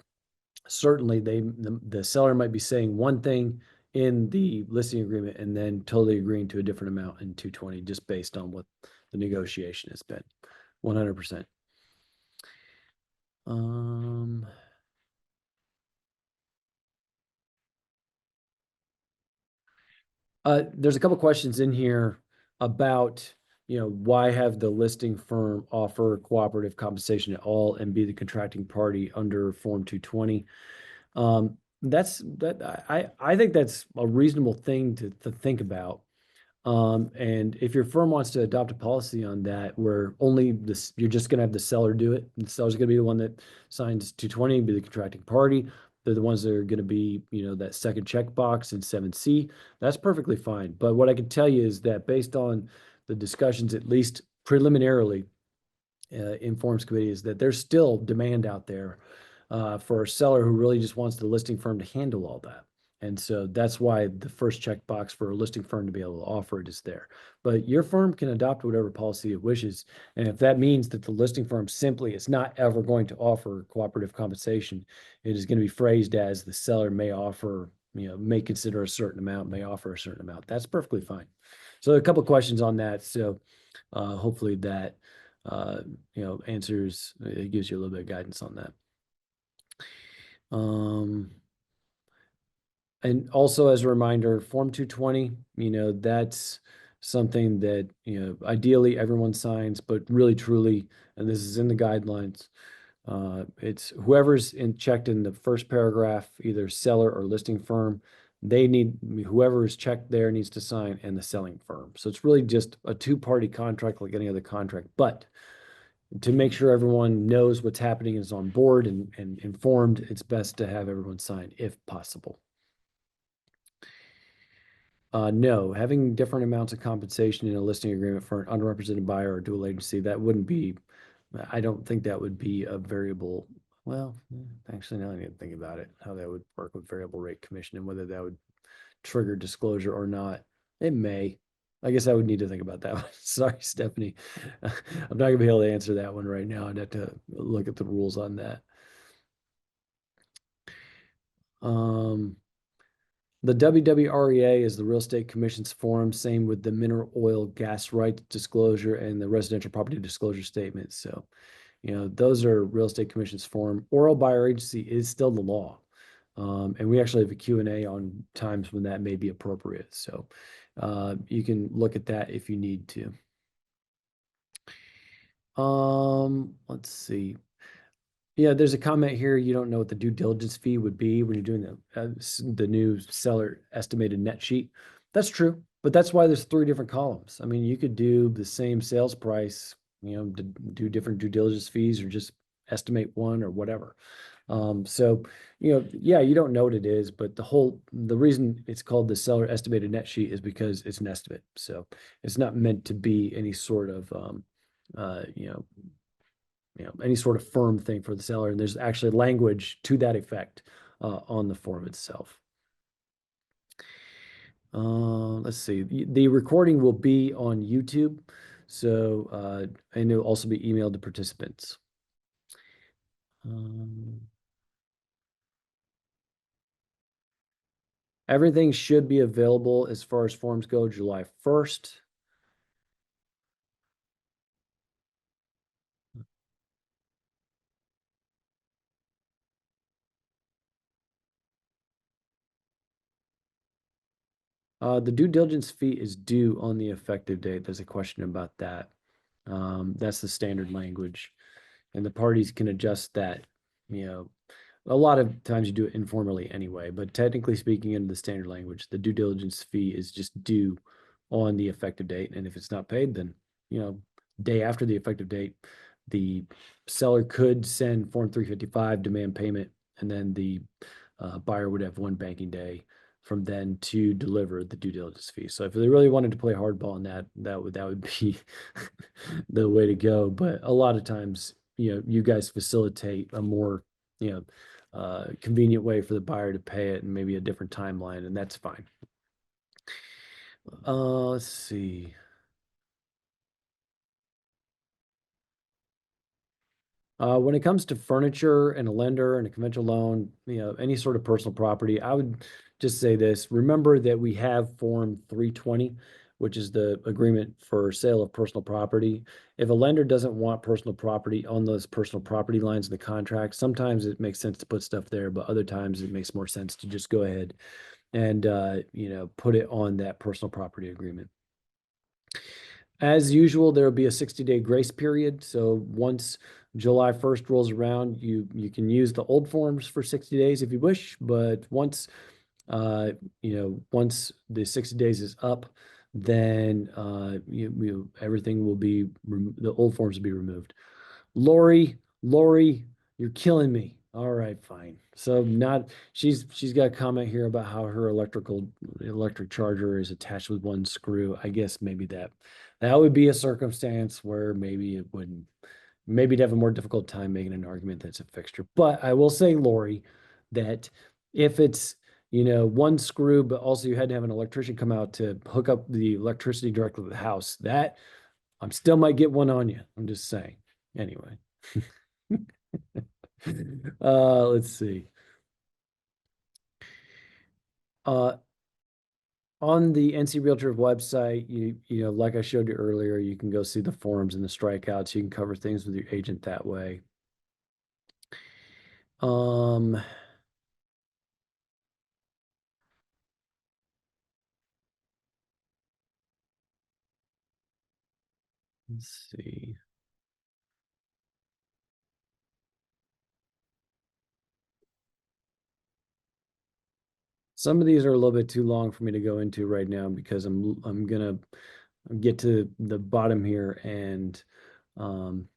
certainly the seller might be saying one thing in the listing agreement and then totally agreeing to a different amount in 220 just based on what the negotiation has been. 100%. There's a couple questions in here about, why have the listing firm offer cooperative compensation at all and be the contracting party under Form 220? I think that's a reasonable thing to think about. And if your firm wants to adopt a policy on that, where only this, you're just going to have the seller do it, and the seller's going to be the one that signs 220, be the contracting party. They're the ones that are going to be, that second checkbox in 7C. That's perfectly fine. But what I can tell you is that based on the discussions, at least preliminarily, in forms committee, is that there's still demand out there for a seller who really just wants the listing firm to handle all that. And so that's why the first checkbox for a listing firm to be able to offer it is there. But your firm can adopt whatever policy it wishes. And if that means that the listing firm simply is not ever going to offer cooperative compensation, it is going to be phrased as the seller may offer, may consider a certain amount, may offer a certain amount. That's perfectly fine. So a couple of questions on that. So hopefully that uh, answers, it gives you a little bit of guidance on that. And also as a reminder, Form 220, that's something that, ideally everyone signs, but really truly, and this is in the guidelines, it's whoever's checked in the first paragraph, either seller or listing firm, whoever is checked there needs to sign, and the selling firm. So it's really just a two-party contract like any other contract. But to make sure everyone knows what's happening, is on board and informed, it's best to have everyone sign if possible. No, having different amounts of compensation in a listing agreement for an underrepresented buyer or dual agency, that wouldn't be, I don't think that would be a variable. Well, actually, now I need to think about it, how that would work with variable rate commission and whether that would trigger disclosure or not. It may. I guess I would need to think about that one. Sorry, Stephanie. I'm not gonna be able to answer that one right now. I'd have to look at the rules on that. The WWREA is the Real Estate Commission's form, same with the mineral oil gas rights disclosure and the residential property disclosure statement. So, those are Real Estate Commission's form. Oral by our agency is still the law. And we actually have a Q&A on times when that may be appropriate. So you can look at that if you need to. Let's see. Yeah, there's a comment here. You don't know what the due diligence fee would be when you're doing the new seller estimated net sheet. That's true, but that's why there's three different columns. I mean, you could do the same sales price, do different due diligence fees, or just estimate one or whatever. So, yeah, you don't know what it is, but the reason it's called the seller estimated net sheet is because it's an estimate. So it's not meant to be any sort of, uh, you know, any sort of firm thing for the seller. And there's actually language to that effect on the form itself. Let's see. The recording will be on YouTube. So, and it'll also be emailed to participants. Everything should be available as far as forms go July 1st. The due diligence fee is due on the effective date. There's a question about that. That's the standard language. and the parties can adjust that, you know, a lot of times you do it informally anyway, but technically speaking in the standard language, the due diligence fee is just due on the effective date. And if it's not paid, then, day after the effective date, the seller could send Form 355 demand payment, and then the buyer would have one banking day from then to deliver the due diligence fee. So if they really wanted to play hardball on that would be the way to go. But a lot of times, you guys facilitate a more, convenient way for the buyer to pay it and maybe a different timeline, and that's fine. Let's see. When it comes to furniture and a lender and a conventional loan, any sort of personal property, I would just say this. Remember that we have Form 320, which is the agreement for sale of personal property. If a lender doesn't want personal property on those personal property lines in the contract, sometimes it makes sense to put stuff there, but other times it makes more sense to just go ahead and put it on that personal property agreement. As usual, there will be a 60-day grace period. So once July 1st rolls around, you can use the old forms for 60 days if you wish, but once once the 60 days is up, then everything will be the old forms will be removed. Lori, you're killing me. All right, fine. So she's got a comment here about how her electric charger is attached with one screw. I guess maybe that would be a circumstance where maybe it wouldn't, maybe to have a more difficult time making an argument that's a fixture. But I will say, Lori, that if it's, one screw, but also you had to have an electrician come out to hook up the electricity directly to the house, that I still might get one on you. I'm just saying. Anyway. Let's see. On the NC Realtor website, like I showed you earlier, you can go see the forms and the strikeouts. You can cover things with your agent that way. Let's see. Some of these are a little bit too long for me to go into right now because I'm gonna get to the bottom here and then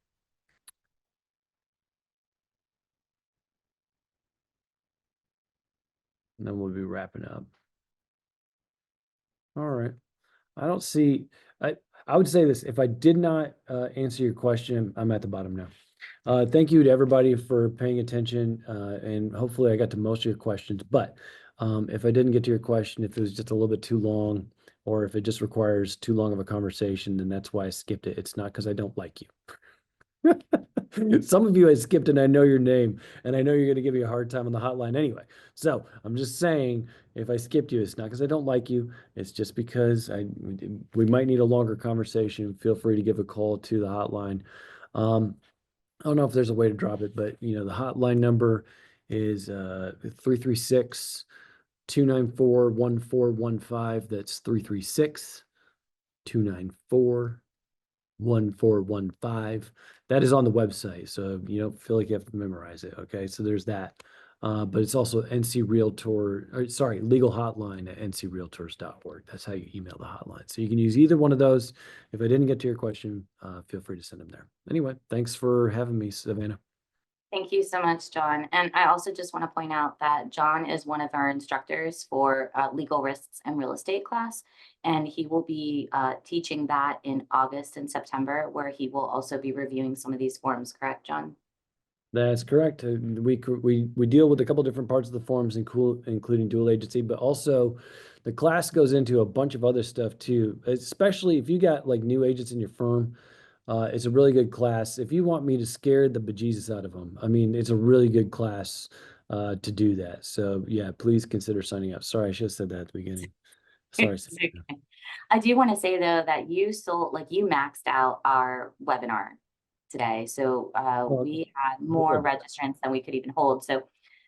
we'll be wrapping up. All right. I don't see, I would say this, if I did not answer your question, I'm at the bottom now. Thank you to everybody for paying attention, and hopefully I got to most of your questions. But if I didn't get to your question, if it was just a little bit too long, or if it just requires too long of a conversation, then that's why I skipped it. It's not because I don't like you. Some of you I skipped and I know your name, and I know you're going to give me a hard time on the hotline anyway. So I'm just saying, if I skipped you, it's not because I don't like you. It's just because we might need a longer conversation. Feel free to give a call to the hotline. I don't know if there's a way to drop it, but the hotline number is 336 294 1415. That's 336 294 1415. That is on the website, so you don't feel like you have to memorize it. Okay, so there's that. But it's also NC Realtor, or sorry, legal hotline at ncrealtors.org. That's how you email the hotline. So you can use either one of those. If I didn't get to your question, feel free to send them there. Anyway, thanks for having me, Savannah. Thank you so much, John. And I also just want to point out that John is one of our instructors for legal risks and real estate class. And he will be teaching that in August and September, where he will also be reviewing some of these forms, correct, John? That's correct. We deal with a couple different parts of the forms, including dual agency, but also the class goes into a bunch of other stuff too, especially if you got like new agents in your firm. It's a really good class. If you want me to scare the bejesus out of them, I mean, it's a really good class to do that. So yeah, please consider signing up. Sorry, I should have said that at the beginning. Sorry, It's Savannah. okay. I do want to say though that you maxed out our webinar today. So Well, we had well, more good. registrants than we could even hold. So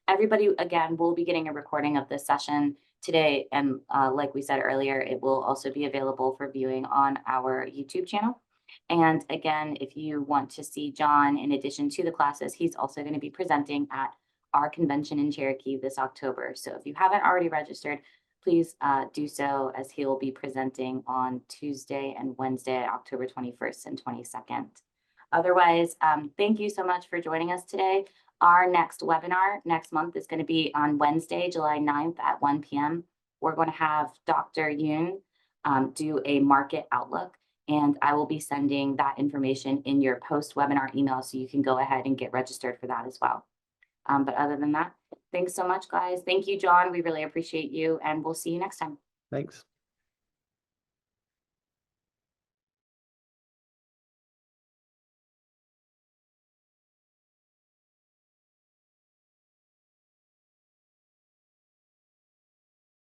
everybody, again, will be getting a recording of this session today. And like we said earlier, it will also be available for viewing on our YouTube channel. And again, if you want to see John, in addition to the classes, he's also going to be presenting at our convention in Cherokee this October. So if you haven't already registered, please do so, as he will be presenting on Tuesday and Wednesday, October 21st and 22nd. Otherwise, thank you so much for joining us today. Our next webinar next month is going to be on Wednesday, July 9th at 1 p.m. We're going to have Dr. Yoon do a market outlook, and I will be sending that information in your post-webinar email, so you can go ahead and get registered for that as well. But other than that, thanks so much, guys. Thank you, John. We really appreciate you, and we'll see you next time. Thanks.